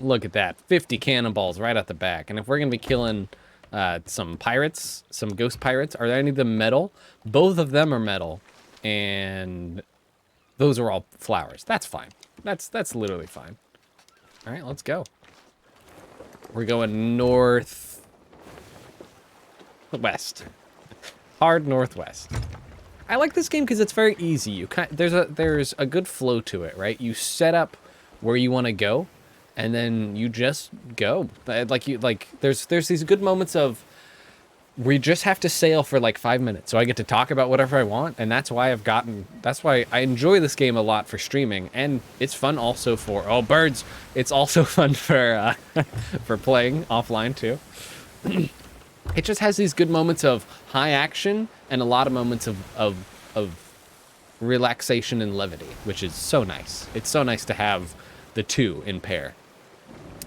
Look at that, 50 cannonballs right at the back. And if we're gonna be killing some pirates, some ghost pirates, are there any of them metal? Both of them are metal, and those are all flowers. That's fine. That's literally fine. All right, let's go. We're going northwest. Hard northwest. I like this game because it's very easy. There's a good flow to it, right? You set up where you want to go, and then you just go. There's these good moments of we just have to sail for like 5 minutes, so I get to talk about whatever I want, and that's why I enjoy this game a lot for streaming, and it's fun also for birds. It's also fun for for playing offline too. It just has these good moments of high action and a lot of moments of relaxation and levity, which is so nice. It's so nice to have the two in pair.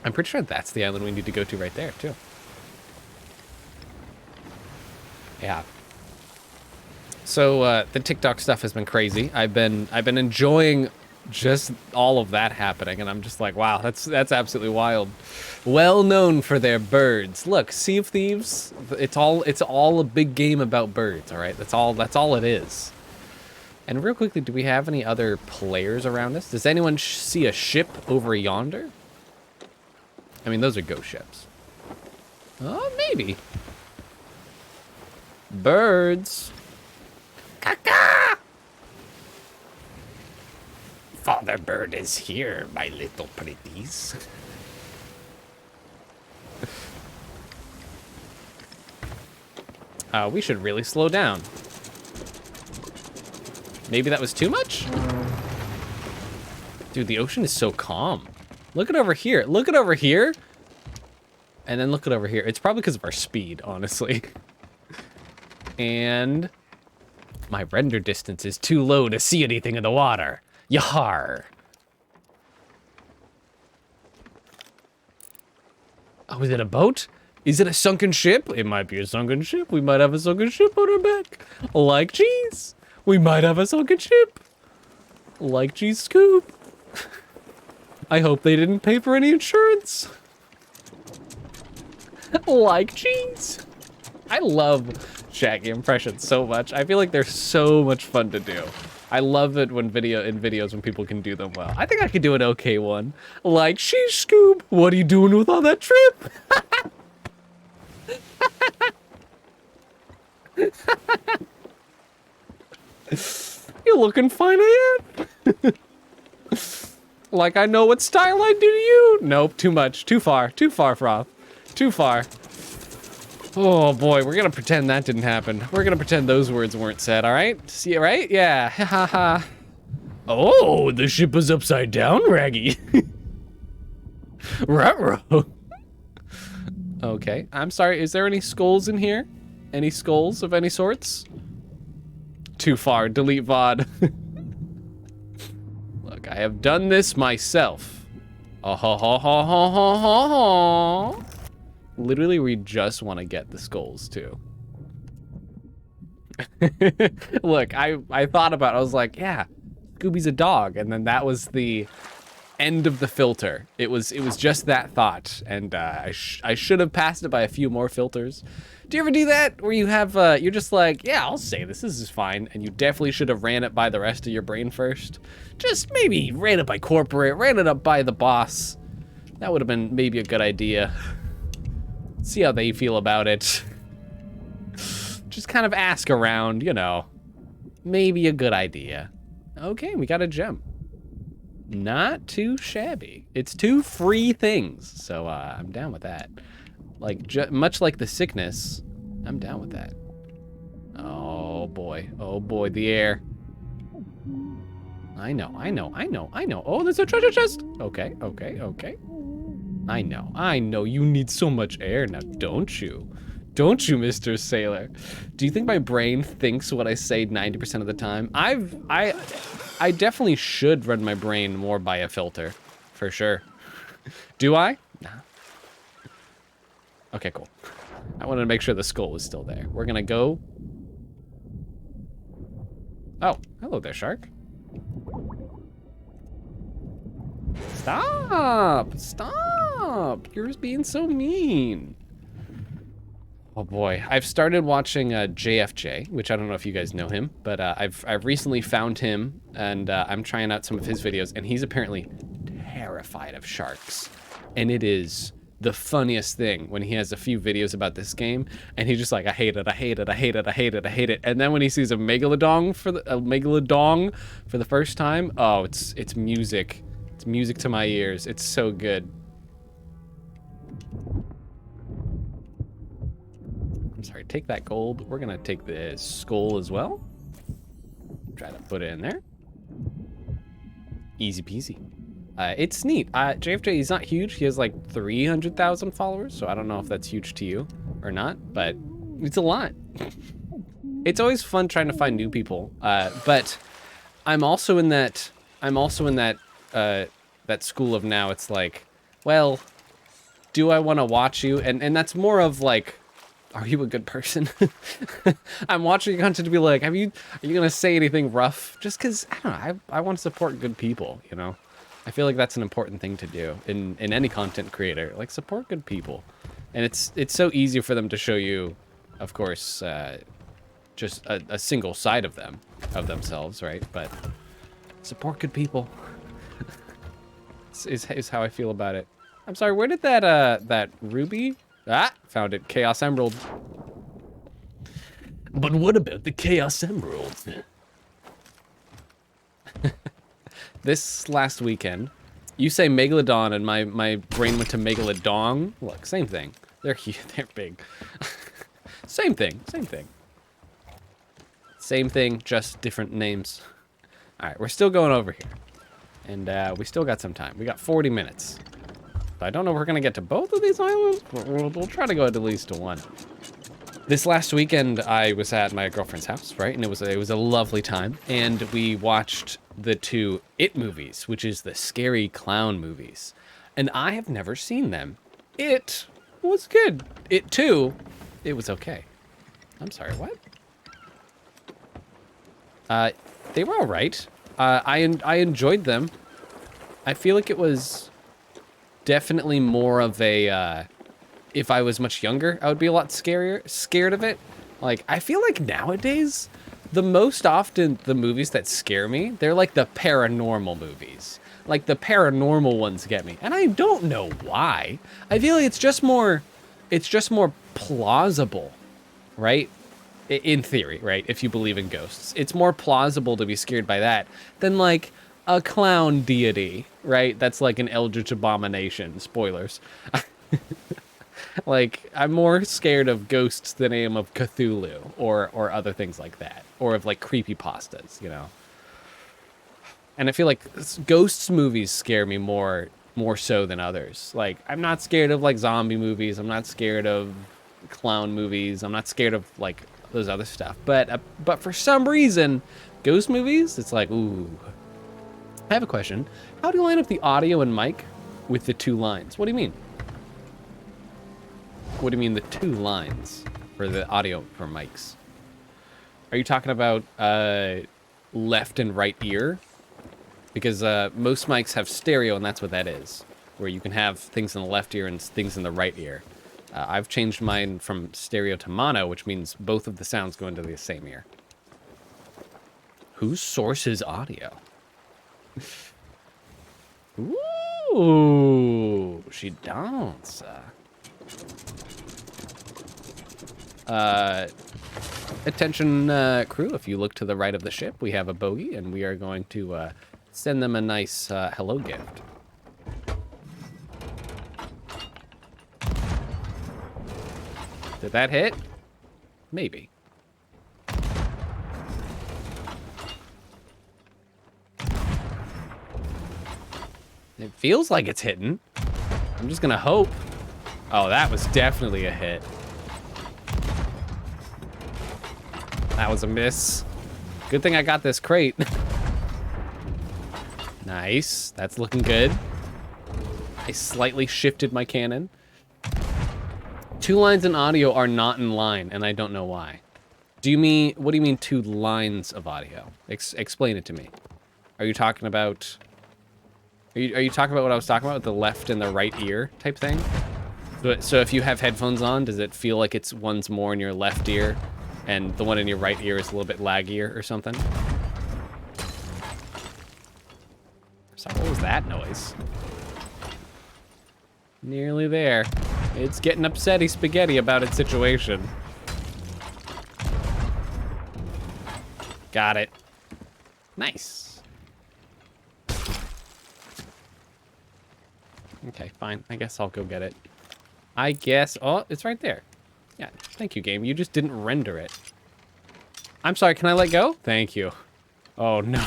I'm pretty sure that's the island we need to go to right there too. Yeah. So the TikTok stuff has been crazy. I've been enjoying just all of that happening, and I'm just like, wow, that's absolutely wild. Well known for their birds. Look, Sea of Thieves. It's all a big game about birds. All right, that's all it is. And real quickly, do we have any other players around us? Does anyone see a ship over yonder? I mean, those are ghost ships. Oh, maybe. Birds. Caca! Father Bird is here, my little pretties. We should really slow down. Maybe that was too much? Dude, the ocean is so calm. Look at over here. Look at over here. And then look at over here. It's probably because of our speed, honestly. And my render distance is too low to see anything in the water. Yar. Oh, is it a boat? Is it a sunken ship? It might be a sunken ship. We might have a sunken ship on our back. Like cheese. We might have a sunken ship. Like cheese scoop. I hope they didn't pay for any insurance. Like cheese. I love Shaggy impressions so much. I feel like they're so much fun to do. I love it when in videos when people can do them well. I think I could do an okay one. Like, sheesh, Scoob, what are you doing with all that trip? You looking fine, Aunt? Like, I know what style I do to you. Nope, too much. Too far, Froth. Too far. Oh boy, we're gonna pretend that didn't happen. We're gonna pretend those words weren't said, all right? See it, right? Yeah, ha ha ha. Oh, the ship was upside down, Raggy. Ruh-roh. Okay, I'm sorry, is there any skulls in here? Any skulls of any sorts? Too far, delete VOD. Look, I have done this myself. Oh, ho, ho, ho, ho, ho, ho, ho. Literally, we just want to get the skulls, too. Look, I thought about it. I was like, yeah, Scooby's a dog. And then that was the end of the filter. It was just that thought. And I should have passed it by a few more filters. Do you ever do that where you have, you're just like, yeah, I'll say this is fine. And you definitely should have ran it by the rest of your brain first. Just maybe ran it by corporate, ran it up by the boss. That would have been maybe a good idea. See how they feel about it. Just kind of ask around, you know. Maybe a good idea. Okay, we got a gem. Not too shabby. It's 2 free things, so I'm down with that. Like, much like the sickness, I'm down with that. Oh boy, the air. I know. Oh, there's a treasure chest. Okay. I know, you need so much air now, don't you? Don't you, Mr. Sailor? Do you think my brain thinks what I say 90% of the time? I definitely should run my brain more by a filter, for sure. Do I? Nah. Okay, cool. I wanted to make sure the skull was still there. We're gonna go. Oh, hello there, shark. Stop! You're being so mean. Oh boy, I've started watching JFJ, which I don't know if you guys know him, but I've recently found him, and I'm trying out some of his videos, and he's apparently terrified of sharks. And it is the funniest thing when he has a few videos about this game, and he's just like, I hate it. And then when he sees a megalodon for the first time, oh, it's music. It's music to my ears. It's so good. I'm sorry, take that gold. We're gonna take the skull as well. Try to put it in there. Easy peasy. It's neat. JFJ, he's not huge. He has like 300,000 followers, so I don't know if that's huge to you or not, but it's a lot. It's always fun trying to find new people, but I'm also in that that school of now. It's like, well, do I want to watch you? And that's more of like, are you a good person? I'm watching your content to be like, are you gonna say anything rough? Just because I don't know. I want to support good people. You know, I feel like that's an important thing to do in any content creator. Like, support good people, and it's so easy for them to show you, of course, just a single side of themselves, right? But support good people. is how I feel about it. I'm sorry, where did that ruby? Ah, found it. Chaos Emerald. But what about the Chaos Emerald? This last weekend, you say Megalodon and my brain went to Megalodon. Look, same thing. They're huge, they're big. Same thing. Same thing, just different names. All right, we're still going over here. And we still got some time. We got 40 minutes. I don't know if we're gonna get to both of these islands, but we'll try to go at least to one. This last weekend, I was at my girlfriend's house, right? And it was a lovely time. And we watched the 2 It movies, which is the scary clown movies. And I have never seen them. It was good. It 2, it was okay. I'm sorry, what? They were all right. I enjoyed them. I feel like it was definitely more of a, if I was much younger, I would be a lot scared of it. Like, I feel like nowadays, the most often the movies that scare me, they're like the paranormal movies. Like the paranormal ones get me. And I don't know why. I feel like it's just more plausible, right? In theory, right? If you believe in ghosts, it's more plausible to be scared by that than like a clown deity, right? That's like an eldritch abomination. Spoilers. Like, I'm more scared of ghosts than I am of Cthulhu or other things like that. Or of, like, creepypastas, you know? And I feel like ghosts movies scare me more so than others. Like, I'm not scared of, like, zombie movies. I'm not scared of clown movies. I'm not scared of, like, those other stuff. But for some reason, ghost movies, it's like, ooh. I have a question. How do you line up the audio and mic with the two lines? What do you mean? What do you mean the two lines for the audio for mics? Are you talking about left and right ear? Because most mics have stereo, and that's what that is, where you can have things in the left ear and things in the right ear. I've changed mine from stereo to mono, which means both of the sounds go into the same ear. Whose source is audio? Ooh, she don't. Attention crew, if you look to the right of the ship, we have a bogey, and we are going to send them a nice hello gift. Did that hit? Maybe. It feels like it's hitting. I'm just gonna hope. Oh, that was definitely a hit. That was a miss. Good thing I got this crate. Nice. That's looking good. I slightly shifted my cannon. Two lines in audio are not in line, and I don't know why. What do you mean two lines of audio? Explain it to me. Are you talking about... Are you talking about what I was talking about, the left and the right ear type thing? So if you have headphones on, does it feel like it's one's more in your left ear and the one in your right ear is a little bit laggier or something? So what was that noise? Nearly there. It's getting upsetty spaghetti about its situation. Got it. Nice. Okay, fine. I guess I'll go get it. I guess... Oh, it's right there. Yeah, thank you, game. You just didn't render it. I'm sorry, can I let go? Thank you. Oh, no.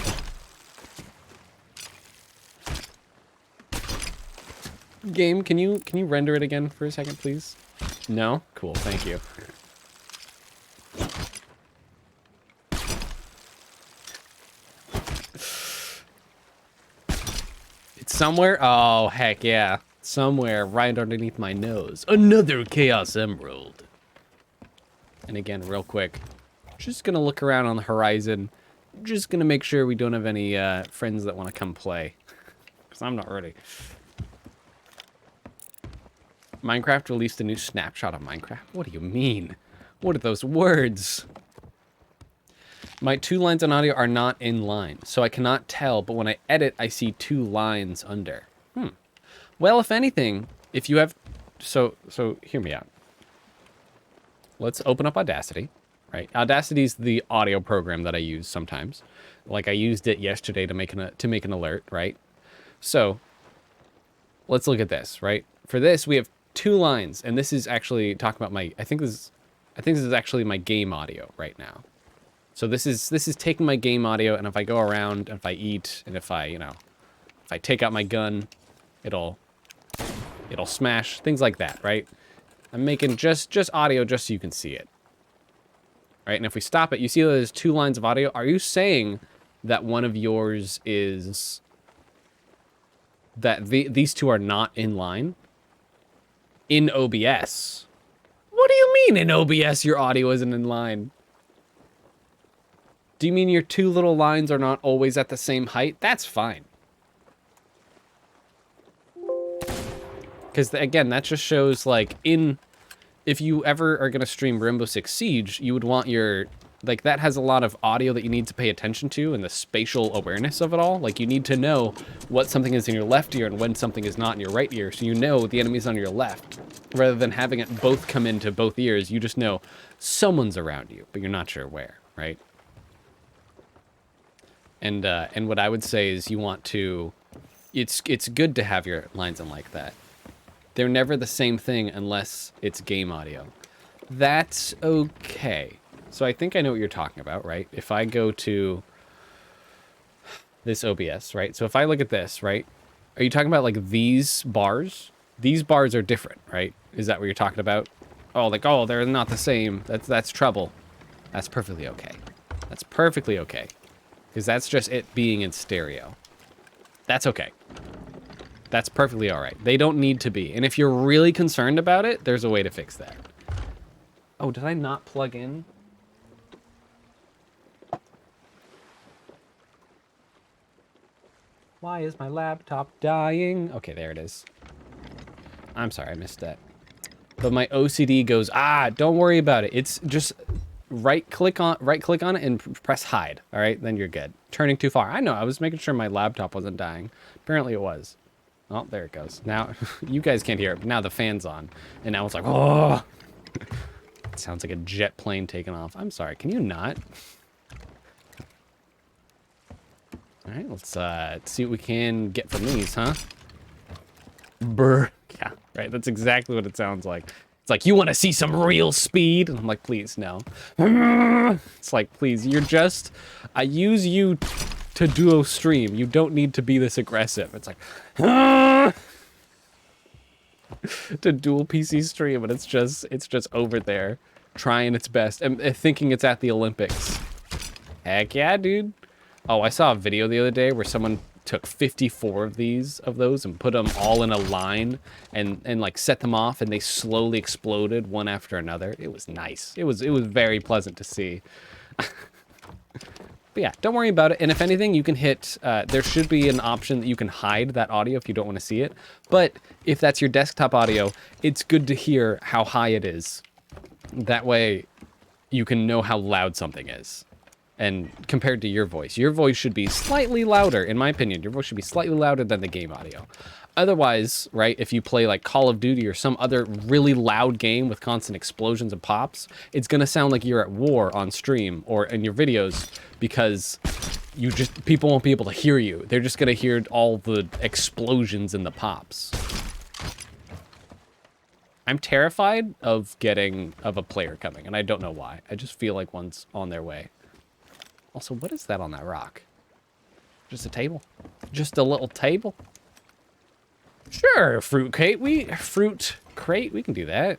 Game, can you render it again for a second, please? No? Cool, thank you. It's somewhere? Oh, heck yeah. Somewhere right underneath my nose. Another Chaos Emerald. And again, real quick, just gonna look around on the horizon. Just gonna make sure we don't have any friends that want to come play. Because I'm not ready. Minecraft released a new snapshot of Minecraft. What do you mean? What are those words? My two lines on audio are not in line, so I cannot tell, but when I edit, I see two lines under. Well, if anything, if you have... So hear me out. Let's open up Audacity, right? Audacity's the audio program that I use sometimes. Like, I used it yesterday to make an alert, right? So, let's look at this, right? For this, we have two lines, and this is actually talking about my... I think this is actually my game audio right now. So this is taking my game audio, and if I go around, and if I eat, and if I, if I take out my gun, it'll smash, things like that, right? I'm making just audio just so you can see it. Right, and if we stop it, you see there's two lines of audio. Are you saying that one of yours is... that these two are not in line? In OBS? What do you mean in OBS your audio isn't in line? Do you mean your two little lines are not always at the same height? That's fine. Because, again, that just shows, like, if you ever are going to stream Rainbow Six Siege, you would want your like that has a lot of audio that you need to pay attention to and the spatial awareness of it all. Like you need to know what something is in your left ear and when something is not in your right ear, so you know the enemy's on your left. Rather than having it both come into both ears, you just know someone's around you, but you're not sure where, right? And what I would say is you want to, it's good to have your lines in like that. They're never the same thing unless it's game audio. That's okay. So I think I know what you're talking about, right? If I go to this OBS, right? So if I look at this, right? Are you talking about like these bars? These bars are different, right? Is that what you're talking about? Oh, like, oh, they're not the same. That's trouble. That's perfectly okay. That's perfectly okay. Because that's just it being in stereo. That's okay. That's perfectly all right. They don't need to be. And if you're really concerned about it, there's a way to fix that. Oh, did I not plug in? Why is my laptop dying? Okay, there it is. I'm sorry, I missed that. But my OCD goes, don't worry about it. It's just right click on it and press hide. All right, then you're good. Turning too far. I know, I was making sure my laptop wasn't dying. Apparently it was. Oh, there it goes. Now, you guys can't hear it, but now the fan's on. And now it's like, oh. It sounds like a jet plane taking off. I'm sorry, can you not? All right, let's see what we can get from these, huh? Brr. Yeah, right, that's exactly what it sounds like. It's like, you want to see some real speed? And I'm like, please, no. It's like, please, you're just, I use you to duo stream. You don't need to be this aggressive. It's like, to dual PC stream, and it's just over there trying its best and thinking it's at the Olympics. Heck yeah, dude. Oh, I saw a video the other day where someone took 54 of those and put them all in a line and like set them off, and they slowly exploded one after another. It was nice. It was very pleasant to see. But yeah, don't worry about it. And if anything, you can hit, there should be an option that you can hide that audio if you don't want to see it. But if that's your desktop audio, it's good to hear how high it is. That way you can know how loud something is. And compared to your voice should be slightly louder, in my opinion. Your voice should be slightly louder than the game audio. Otherwise, right, if you play like Call of Duty or some other really loud game with constant explosions and pops, it's gonna sound like you're at war on stream or in your videos, because people won't be able to hear you. They're just gonna hear all the explosions and the pops. I'm terrified of a player coming, and I don't know why. I just feel like one's on their way. Also, what is that on that rock? Just a table? Just a little table? Sure, fruit crate, we can do that.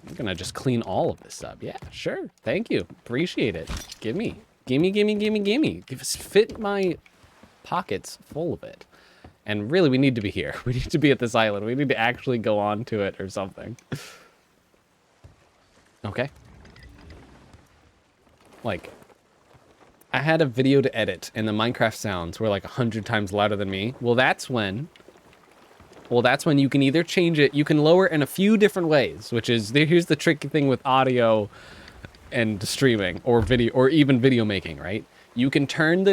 I'm gonna just clean all of this up. Yeah, sure, thank you, appreciate it. Gimme. Fit my pockets full of it. And really, we need to be here. We need to be at this island. We need to actually go on to it or something. Okay. Like, I had a video to edit, and the Minecraft sounds were like 100 times louder than me. Well, that's when you can either change it, you can lower it in a few different ways, which is, here's the tricky thing with audio and streaming, or video, or even video making, right? You can turn the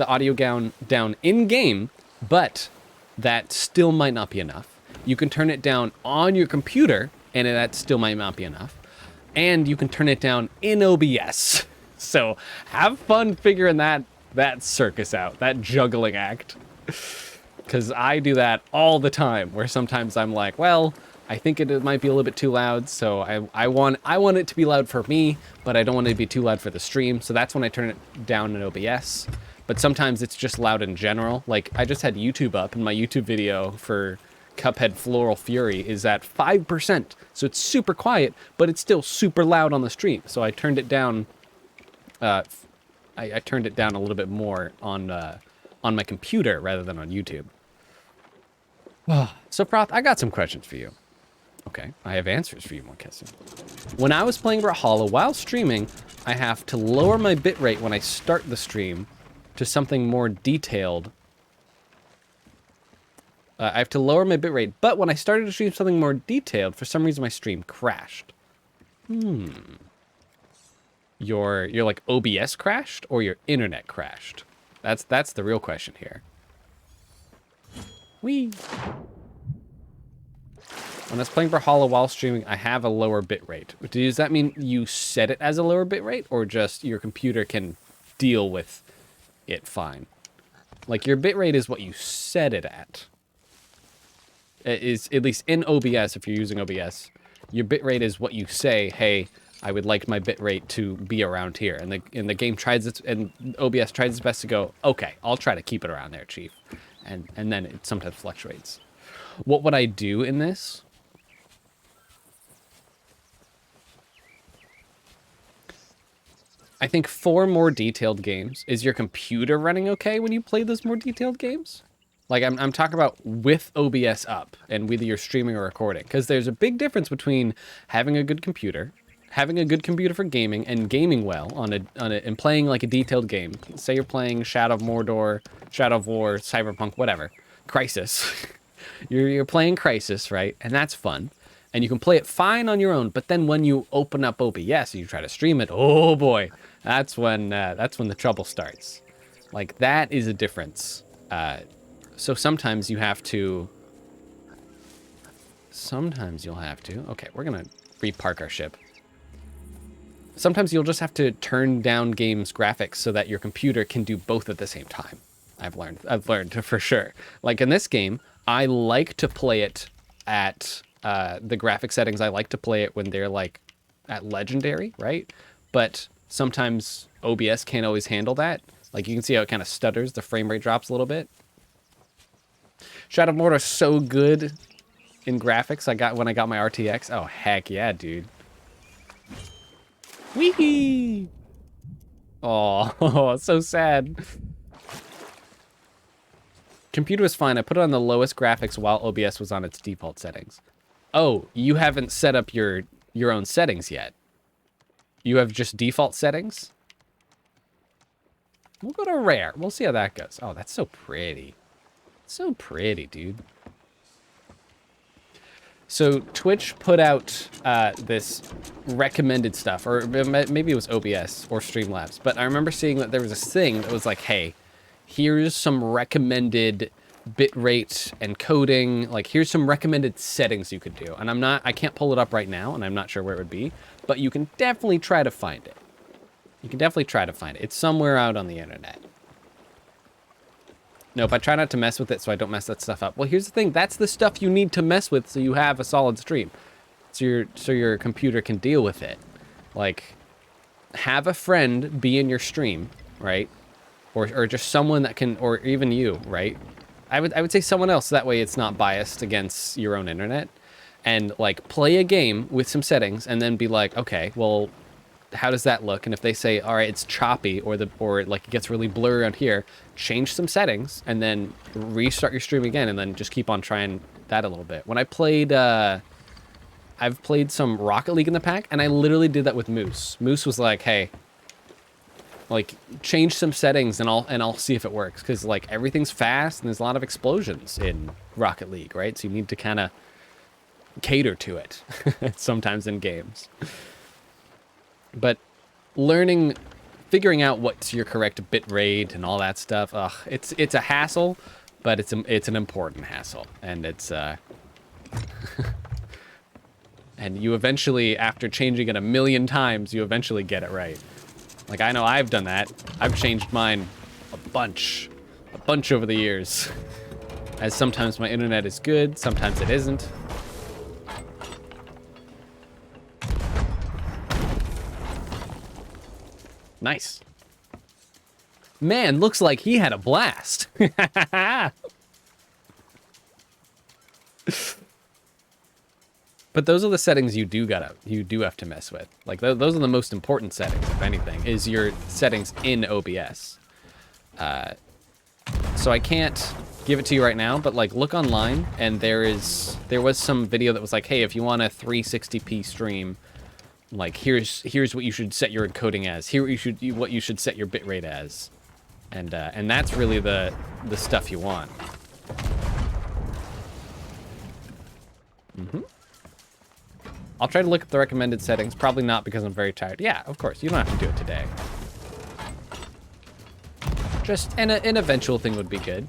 audio down in game, but that still might not be enough. You can turn it down on your computer, and that still might not be enough. And you can turn it down in OBS. So have fun figuring that circus out, that juggling act. Because I do that all the time, where sometimes I'm like, well, I think it might be a little bit too loud, so I want it to be loud for me, but I don't want it to be too loud for the stream, so that's when I turn it down in OBS. But sometimes it's just loud in general. Like, I just had YouTube up, and my YouTube video for Cuphead Floral Fury is at 5%, so it's super quiet, but it's still super loud on the stream. So I turned it down. I turned it down a little bit more on my computer rather than on YouTube. So Froth, I got some questions for you. Okay, I have answers for you, Morkesson. When I was playing Brawlhalla while streaming, I have to lower my bitrate when I start the stream to something more detailed. I have to lower my bitrate, but when I started to stream something more detailed, for some reason my stream crashed. your like OBS crashed or your internet crashed. That's the real question here. Whee! When I was playing Brawlhalla while streaming, I have a lower bit rate. Does that mean you set it as a lower bit rate, or just your computer can deal with it fine? Like, your bit rate is what you set it at. It is, at least in OBS, if you're using OBS, your bit rate is what you say, hey, I would like my bit rate to be around here. And the game tries its, and OBS tries its best to go, okay, I'll try to keep it around there, chief. And then it sometimes fluctuates. What would I do in this? I think for more detailed games, is your computer running okay when you play those more detailed games? Like, I'm talking about with OBS up and whether you're streaming or recording, because there's a big difference between having a good computer for gaming and gaming well and playing like a detailed game. Say you're playing Shadow of Mordor, Shadow of War, Cyberpunk, whatever, Crisis. you're playing Crisis, right? And that's fun. And you can play it fine on your own, but then when you open up OBS and you try to stream it, oh boy, that's when the trouble starts. Like, that is a difference. So sometimes you'll have to. Okay, we're gonna repark our ship. Sometimes you'll just have to turn down games graphics so that your computer can do both at the same time. I've learned for sure. Like in this game, I like to play it at the graphic settings. I like to play it when they're like at legendary, right? But sometimes OBS can't always handle that. Like you can see how it kind of stutters. The frame rate drops a little bit. Shadow of Mordor is so good in graphics. When I got my RTX. Oh heck yeah, dude. Wee! Oh, so sad. Computer was fine. I put it on the lowest graphics while OBS was on its default settings. Oh, you haven't set up your own settings yet. You have just default settings? We'll go to rare. We'll see how that goes. Oh, that's so pretty. So pretty, dude. So Twitch put out this recommended stuff, or maybe it was OBS or Streamlabs, but I remember seeing that there was this thing that was like, hey, here's some recommended bitrate and coding, like here's some recommended settings you could do. And I can't pull it up right now, and I'm not sure where it would be, but you can definitely try to find it. You can definitely try to find it. It's somewhere out on the internet. Nope, I try not to mess with it so I don't mess that stuff up. Well, here's the thing. That's the stuff you need to mess with so you have a solid stream. So your computer can deal with it. Like, have a friend be in your stream, right? Or just someone that can, or even you, right? I would say someone else, so that way it's not biased against your own internet. And, like, play a game with some settings and then be like, okay, well, how does that look? And if they say, all right, it's choppy or like it gets really blurry on here, change some settings and then restart your stream again and then just keep on trying that a little bit. When I played, I've played some Rocket League in the pack, and I literally did that with Moose. Moose was like, hey, like change some settings and I'll see if it works. Cause like everything's fast and there's a lot of explosions in Rocket League, right? So you need to kind of cater to it sometimes in games. But figuring out what's your correct bit rate and all that stuff, it's a hassle, but it's an important hassle, and it's and you eventually, after changing it a million times, you eventually get it right. Like I know I've done that. I've changed mine a bunch over the years. As sometimes my internet is good, sometimes it isn't. Nice. Man, looks like he had a blast. But those are the settings you do have to mess with. Like those are the most important settings, if anything, is your settings in OBS. So I can't give it to you right now, but like look online, and there was some video that was like, hey, if you want a 360p stream, like here's what you should set your encoding as. Here what you should set your bitrate as, and that's really the stuff you want. I'll try to look at the recommended settings. Probably not because I'm very tired. Yeah, of course. You don't have to do it today. Just an eventual thing would be good.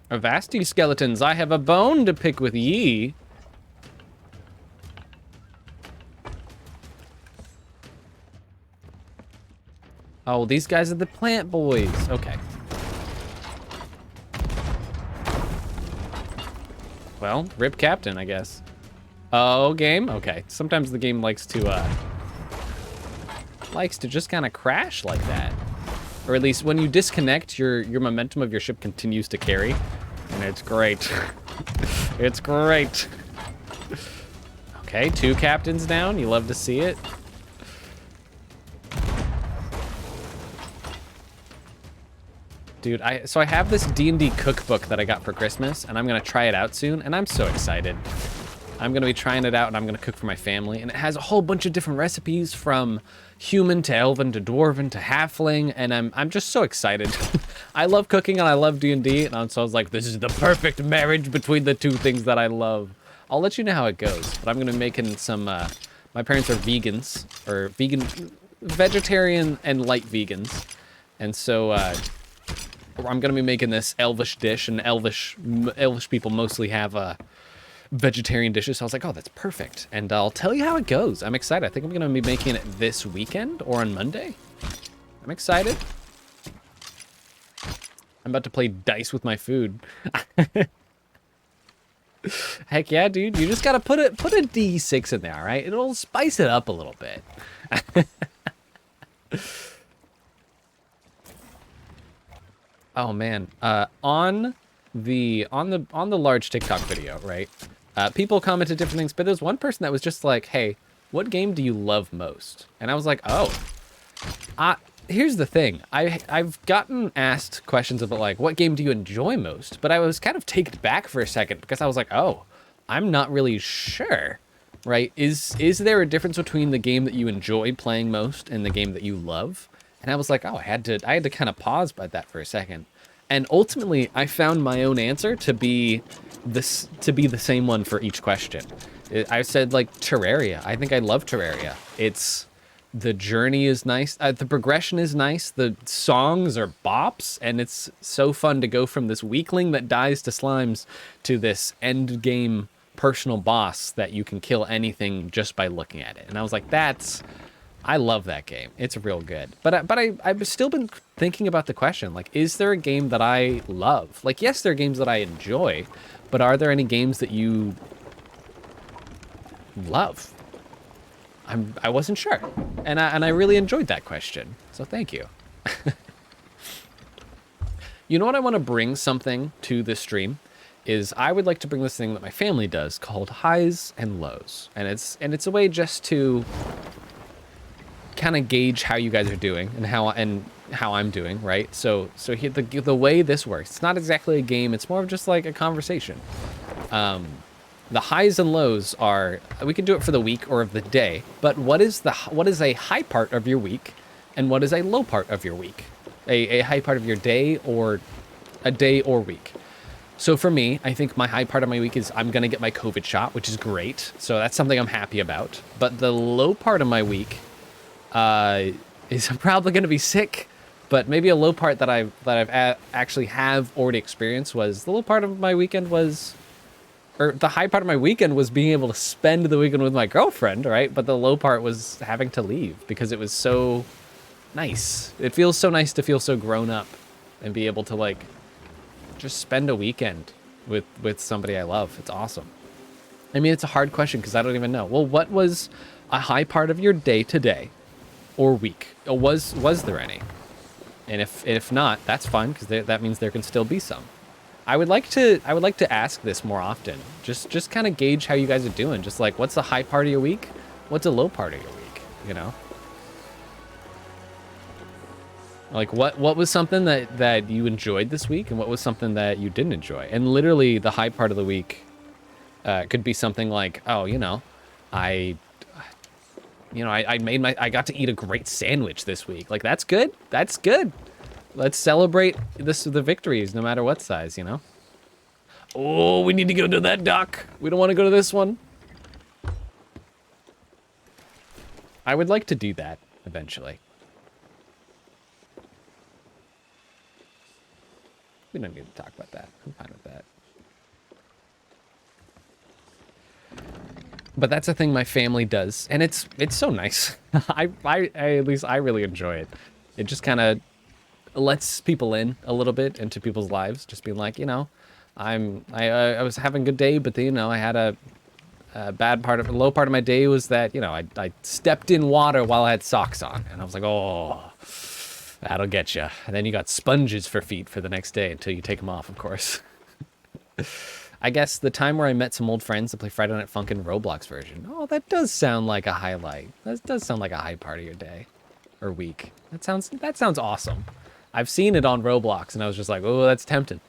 Avasti skeletons, I have a bone to pick with ye. Oh, these guys are the plant boys. Okay. Well, rip captain, I guess. Oh, game? Okay. Sometimes the game likes to just kind of crash like that. Or at least when you disconnect, your momentum of your ship continues to carry. And it's great. It's great. Okay, 2 captains down. You love to see it. Dude, so I have this D&D cookbook that I got for Christmas, and I'm gonna try it out soon, and I'm so excited. I'm gonna be trying it out, and I'm gonna cook for my family, and it has a whole bunch of different recipes from human to elven to dwarven to halfling, and I'm just so excited. I love cooking and I love D&D, and so I was like, this is the perfect marriage between the two things that I love. I'll let you know how it goes, but I'm gonna be making some. My parents are vegans, or vegetarian and light vegans, and so. I'm gonna be making this elvish dish, and elvish people mostly have vegetarian dishes. So I was like, oh, that's perfect. And I'll tell you how it goes. I'm excited. I think I'm gonna be making it this weekend or on Monday. I'm excited. I'm about to play dice with my food. Heck yeah, dude. You just gotta put a D6 in there, all right? It'll spice it up a little bit. Oh man, on the large TikTok video, right? People commented different things, but there's one person that was just like, "Hey, what game do you love most?" And I was like, "Oh, here's the thing. I've gotten asked questions about like, what game do you enjoy most?" But I was kind of taken back for a second because I was like, "Oh, I'm not really sure." Right? Is there a difference between the game that you enjoy playing most and the game that you love? And I was like, oh, I had to kind of pause by that for a second. And ultimately, I found my own answer to be the same one for each question. I said like Terraria. I think I love Terraria. The journey is nice. The progression is nice. The songs are bops, and it's so fun to go from this weakling that dies to slimes to this end game personal boss that you can kill anything just by looking at it. And I was like, I love that game. It's real good. But I've still been thinking about the question, like, is there a game that I love? Like, yes, there are games that I enjoy, but are there any games that you love? I wasn't sure. And I really enjoyed that question. So thank you. You know what I want to bring something to this stream is I would like to bring this thing that my family does called highs and lows. And it's a way just to kind of gauge how you guys are doing and how I'm doing, right? So here, the way this works, it's not exactly a game, it's more of just like a conversation. The highs and lows are, we can do it for the week or of the day, but what is a high part of your week and what is a low part of your week? A high part of your day or a day or week. So for me, I think my high part of my week is I'm gonna get my COVID shot, which is great. So that's something I'm happy about. But the low part of my week is I'm probably gonna be sick. But maybe a low part that I've actually already experienced was the low part of my weekend was, or the high part of my weekend was being able to spend the weekend with my girlfriend, right? But the low part was having to leave because it was so nice. It feels so nice to feel so grown up and be able to like just spend a weekend with somebody I love. It's awesome. I mean, it's a hard question because I don't even know. Well, what was a high part of your day today or week? Was there any? And if not, that's fine because that means there can still be some. I would like to ask this more often. Just kind of gauge how you guys are doing. Just like, what's the high part of your week? What's a low part of your week? You know? Like what was something that you enjoyed this week and what was something that you didn't enjoy? And literally the high part of the week could be something like, oh, I got to eat a great sandwich this week. Like that's good. That's good. Let's celebrate the victories no matter what size, Oh, we need to go to that dock. We don't want to go to this one. I would like to do that eventually. We don't need to talk about that. I'm fine with that. But that's a thing my family does, and it's so nice. I at least I really enjoy it. It just kind of lets people in a little bit into people's lives, just being like, you know, I was having a good day, but then, you know, I had a low part of my day was that, you know, I stepped in water while I had socks on, and I was like, oh, that'll get you. And then you got sponges for feet for the next day until you take them off, of course. I guess the time where I met some old friends to play Friday Night Funkin' Roblox version. Oh, that does sound like a highlight. That does sound like a high part of your day or week. That sounds awesome. I've seen it on Roblox, and I was just like, oh, that's tempting.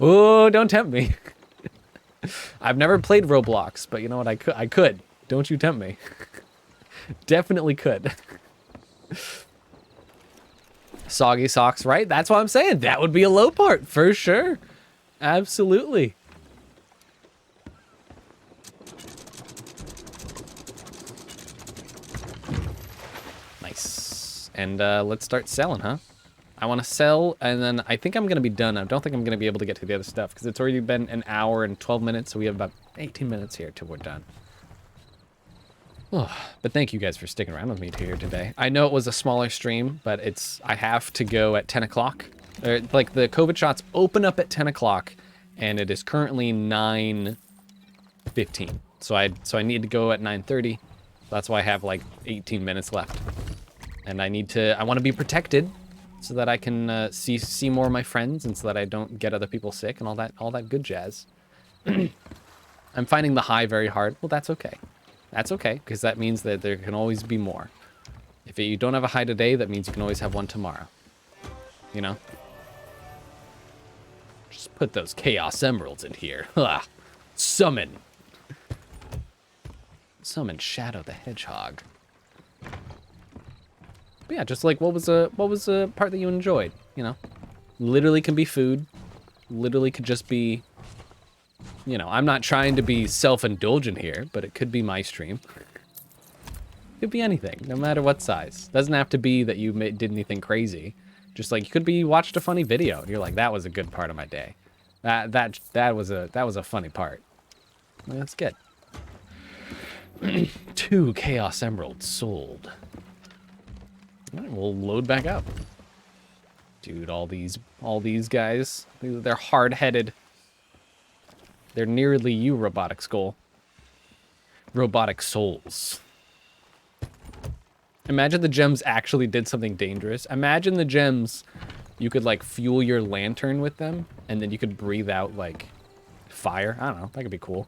Oh, don't tempt me. I've never played Roblox, but you know what? I could. Don't you tempt me. Definitely could. Soggy socks, right? That's what I'm saying. That would be a low part, for sure. Absolutely. Nice. And let's start selling, huh? I want to sell, and then I think I'm going to be done. I don't think I'm going to be able to get to the other stuff, because it's already been an hour and 12 minutes, so we have about 18 minutes here till we're done. Oh, but thank you guys for sticking around with me here today. I know it was a smaller stream, but I have to go at 10 o'clock. Like, the COVID shots open up at 10 o'clock, and it is currently 9:15. So I need to go at 9:30. That's why I have, like, 18 minutes left. And I want to be protected, so that I can see more of my friends, and so that I don't get other people sick and all that good jazz. I'm finding the high very hard. Well, that's okay. That's okay, because that means that there can always be more. If you don't have a high today, that means you can always have one tomorrow. You know? Just put those Chaos Emeralds in here. Summon. Summon Shadow the Hedgehog. But yeah, just like what was a part that you enjoyed, you know? Literally can be food. Literally could just be, you know, I'm not trying to be self-indulgent here, but it could be my stream. Could be anything, no matter what size. Doesn't have to be that you did anything crazy. Just like, you could be watched a funny video and you're like, that was a good part of my day. That was a funny part. Well, that's good. 2 Chaos Emeralds sold. All right, we'll load back up. Dude, all these guys, they're hard-headed. They're nearly you, Robotic Skull. Robotic Souls. Imagine the gems actually did something dangerous. Imagine the gems, you could, like, fuel your lantern with them, and then you could breathe out, like, fire. I don't know. That could be cool.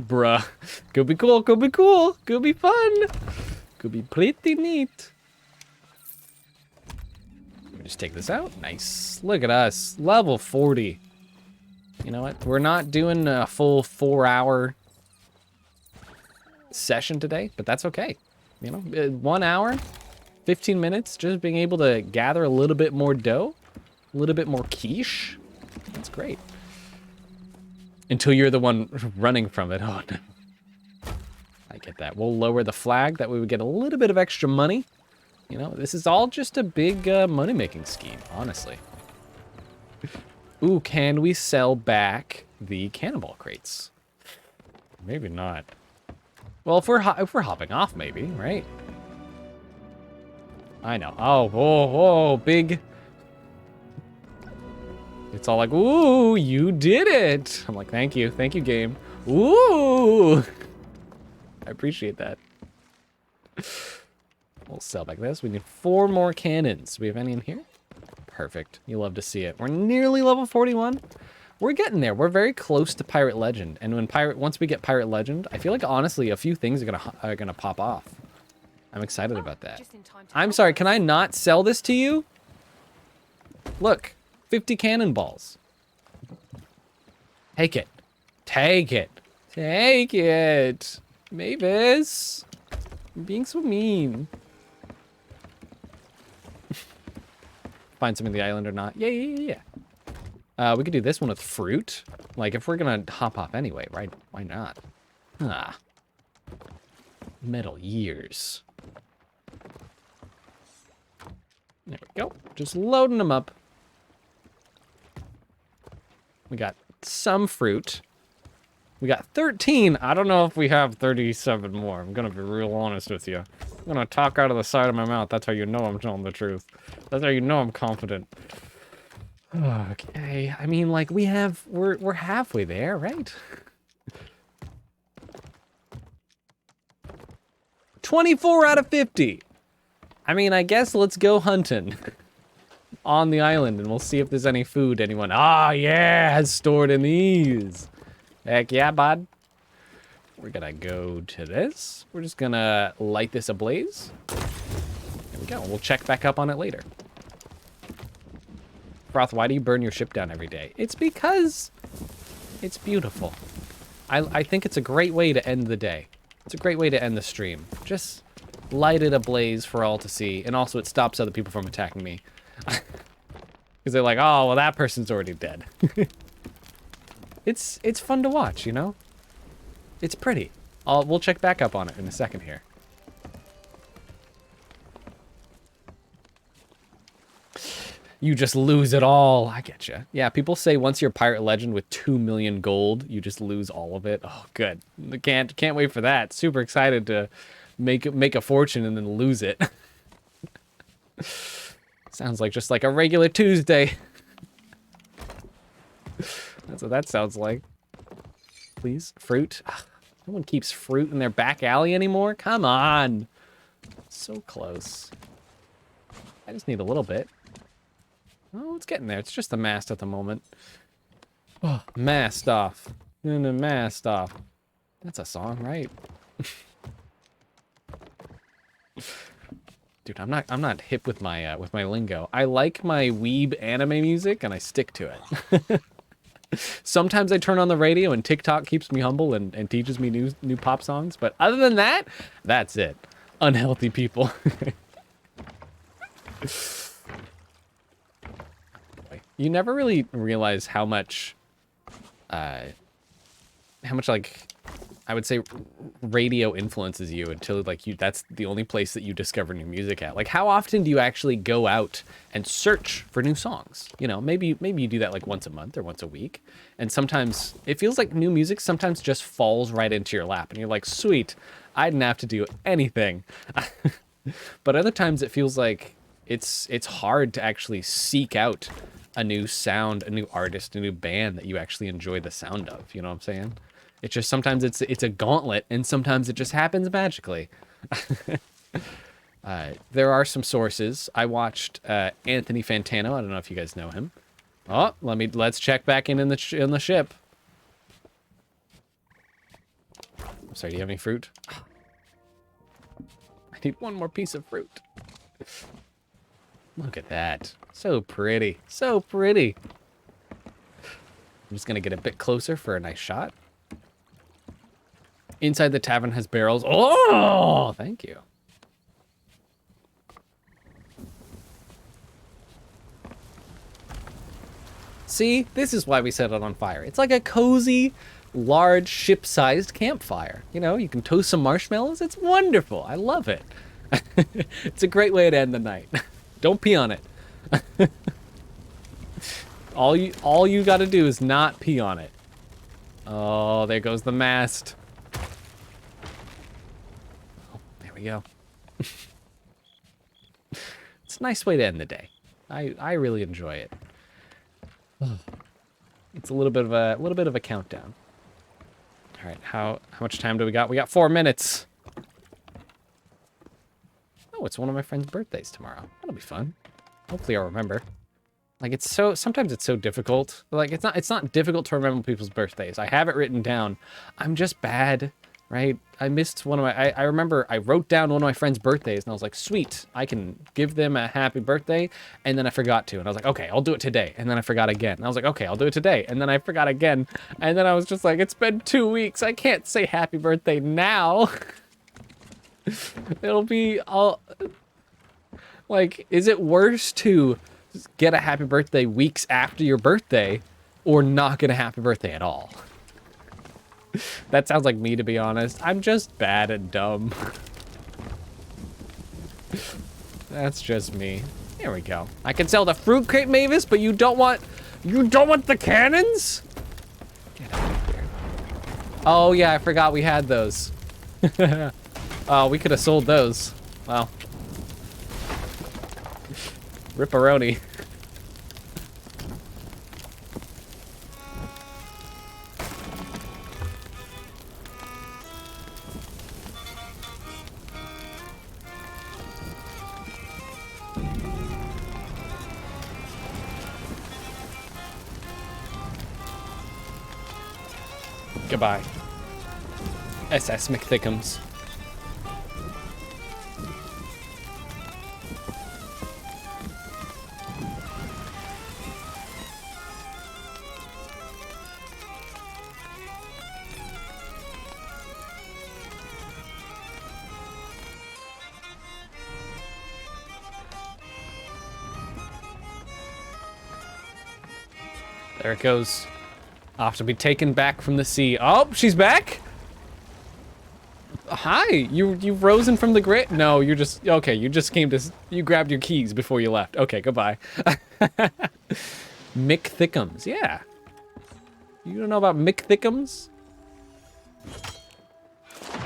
Bruh. Could be cool. Could be cool. Could be fun. Could be pretty neat. Just take this out. Nice. Look at us. Level 40. You know what? We're not doing a full 4-hour session today, but that's okay. You know, 1 hour, 15 minutes, just being able to gather a little bit more dough, a little bit more quiche. That's great. Until you're the one running from it. Oh, no. I get that. We'll lower the flag. That way we get a little bit of extra money. You know, this is all just a big money-making scheme, honestly. Ooh, can we sell back the cannonball crates? Maybe not. Well, if we're hopping off, maybe, right? I know. Oh, big. It's all like, ooh, you did it. I'm like, thank you, game. Ooh, I appreciate that. We'll sell back this. We need 4 more cannons. Do we have any in here? Perfect. You love to see it. We're nearly level 41. We're getting there. We're very close to Pirate Legend. And once we get Pirate Legend, I feel like honestly a few things are gonna pop off. I'm excited about that. I'm sorry, can I not sell this to you? Look, 50 cannonballs. Take it. Take it. Take it. Mavis. You're being so mean. Find something on the island or not? Yeah. We could do this one with fruit. Like, if we're gonna hop anyway, right? Why not? Ah. Metal years. There we go. Just loading them up. We got some fruit. We got 13. I don't know if we have 37 more. I'm gonna be real honest with you. I'm gonna talk out of the side of my mouth. That's how you know I'm telling the truth. That's how you know I'm confident. Okay. I mean, like, we're halfway there, right? 24 out of 50. I mean, I guess let's go hunting on the island and we'll see if there's any food anyone, has stored in these. Heck yeah, bud. We're gonna go to this. We're just gonna light this ablaze. There we go. We'll check back up on it later. Froth, why do you burn your ship down every day? It's because it's beautiful. I think it's a great way to end the day. It's a great way to end the stream. Just light it ablaze for all to see. And also it stops other people from attacking me. Because they're like, oh, well, that person's already dead. It's fun to watch, you know? It's pretty. We'll check back up on it in a second here. You just lose it all. I get you. Yeah, people say once you're a pirate legend with 2 million gold, you just lose all of it. Oh, good. Can't wait for that. Super excited to make a fortune and then lose it. Sounds like just like a regular Tuesday. That's what that sounds like. Please, fruit. Ugh, no one keeps fruit in their back alley anymore. Come on. So close. I just need a little bit. Oh, it's getting there. It's just a mast at the moment. Oh, mast off. Mast off. That's a song, right? Dude, I'm not hip with my lingo. I like my weeb anime music and I stick to it. Sometimes I turn on the radio and TikTok keeps me humble and teaches me new pop songs, but other than that, that's it. Unhealthy people. You never really realize how much like I would say radio influences you until like that's the only place that you discover new music at. Like how often do you actually go out and search for new songs? You know, maybe you do that like once a month or once a week. And sometimes it feels like new music sometimes just falls right into your lap and you're like, sweet, I didn't have to do anything. But other times it feels like it's hard to actually seek out a new sound, a new artist, a new band that you actually enjoy the sound of. You know what I'm saying? It's just sometimes it's a gauntlet, and sometimes it just happens magically. There are some sources. I watched Anthony Fantano. I don't know if you guys know him. Oh, let's check back in the ship. I'm sorry. Do you have any fruit? I need one more piece of fruit. Look at that. So pretty. So pretty. I'm just gonna get a bit closer for a nice shot. Inside the tavern has barrels. Oh, thank you. See, this is why we set it on fire. It's like a cozy, large, ship-sized campfire. You know, you can toast some marshmallows. It's wonderful. I love it. It's a great way to end the night. Don't pee on it. All you got to do is not pee on it. Oh, there goes the mast. Oh, there we go. It's a nice way to end the day. I really enjoy it. It's a little bit of a countdown. All right, how much time do we got? We got 4 minutes. Oh, it's one of my friend's birthdays tomorrow. That'll be fun. Hopefully I'll remember. Like sometimes it's so difficult. Like it's not difficult to remember people's birthdays. I have it written down. I'm just bad, right? I missed one of my, I remember I wrote down one of my friend's birthdays and I was like, sweet, I can give them a happy birthday. And then I forgot to, and I was like, okay, I'll do it today. And then I forgot again. And I was like, okay, I'll do it today. And then I forgot again. And then I was just like, it's been 2 weeks. I can't say happy birthday now. It'll be all, like, is it worse to Just get a happy birthday weeks after your birthday, or not get a happy birthday at all. That sounds like me, to be honest. I'm just bad and dumb. That's just me. There we go. I can sell the fruit crate, Mavis, but you don't want the cannons? Get out of here. Oh yeah, I forgot we had those. Oh, we could have sold those. Wow. Ripperoni. Goodbye. SS McThickums. There it goes. Off to be taken back from the sea. Oh, she's back? Hi, you've risen from the grave? No, you're just, okay, you just came to, you grabbed your keys before you left. Okay, goodbye. Mick Thickums, yeah. You don't know about Mick Thickums?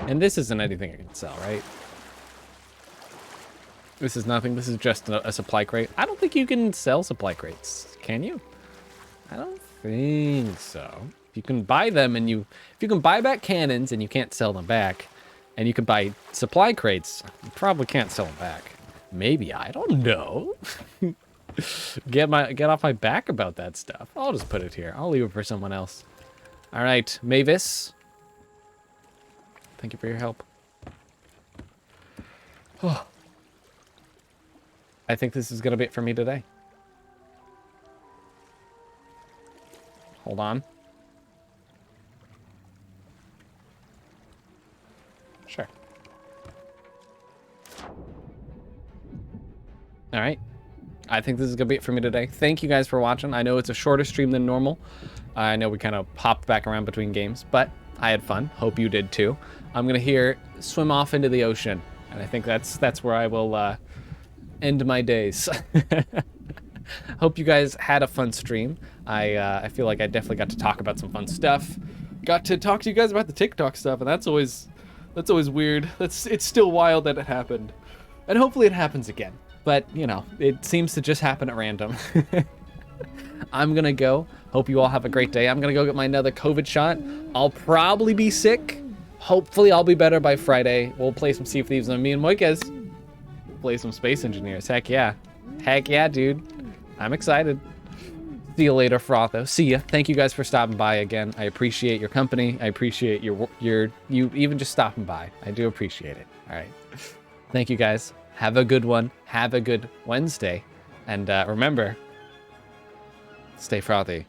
And this isn't anything I can sell, right? This is nothing, this is just a supply crate. I don't think you can sell supply crates, can you? I don't think so. If you can buy them and if you can buy back cannons and you can't sell them back, and you can buy supply crates, you probably can't sell them back. Maybe, I don't know. Get off my back about that stuff. I'll just put it here. I'll leave it for someone else. All right, Mavis. Thank you for your help. Oh. I think this is gonna be it for me today. Hold on. Sure. All right. I think this is gonna be it for me today. Thank you guys for watching. I know it's a shorter stream than normal. I know we kind of hopped back around between games, but I had fun. Hope you did too. I'm gonna swim off into the ocean, and I think that's where I will end my days. Hope you guys had a fun stream. I feel like I definitely got to talk about some fun stuff. Got to talk to you guys about the TikTok stuff, and that's always weird. It's still wild that it happened, and hopefully it happens again. But you know, it seems to just happen at random. I'm gonna go. Hope you all have a great day. I'm gonna go get my another COVID shot. I'll probably be sick. Hopefully I'll be better by Friday. We'll play some Sea of Thieves, and me and Moikez play some Space Engineers. Heck yeah. Heck yeah, dude. I'm excited. See you later, Frotho. See ya. Thank you guys for stopping by again. I appreciate your company. I appreciate you even just stopping by. I do appreciate it. All right. Thank you guys. Have a good one. Have a good Wednesday. And remember, stay frothy.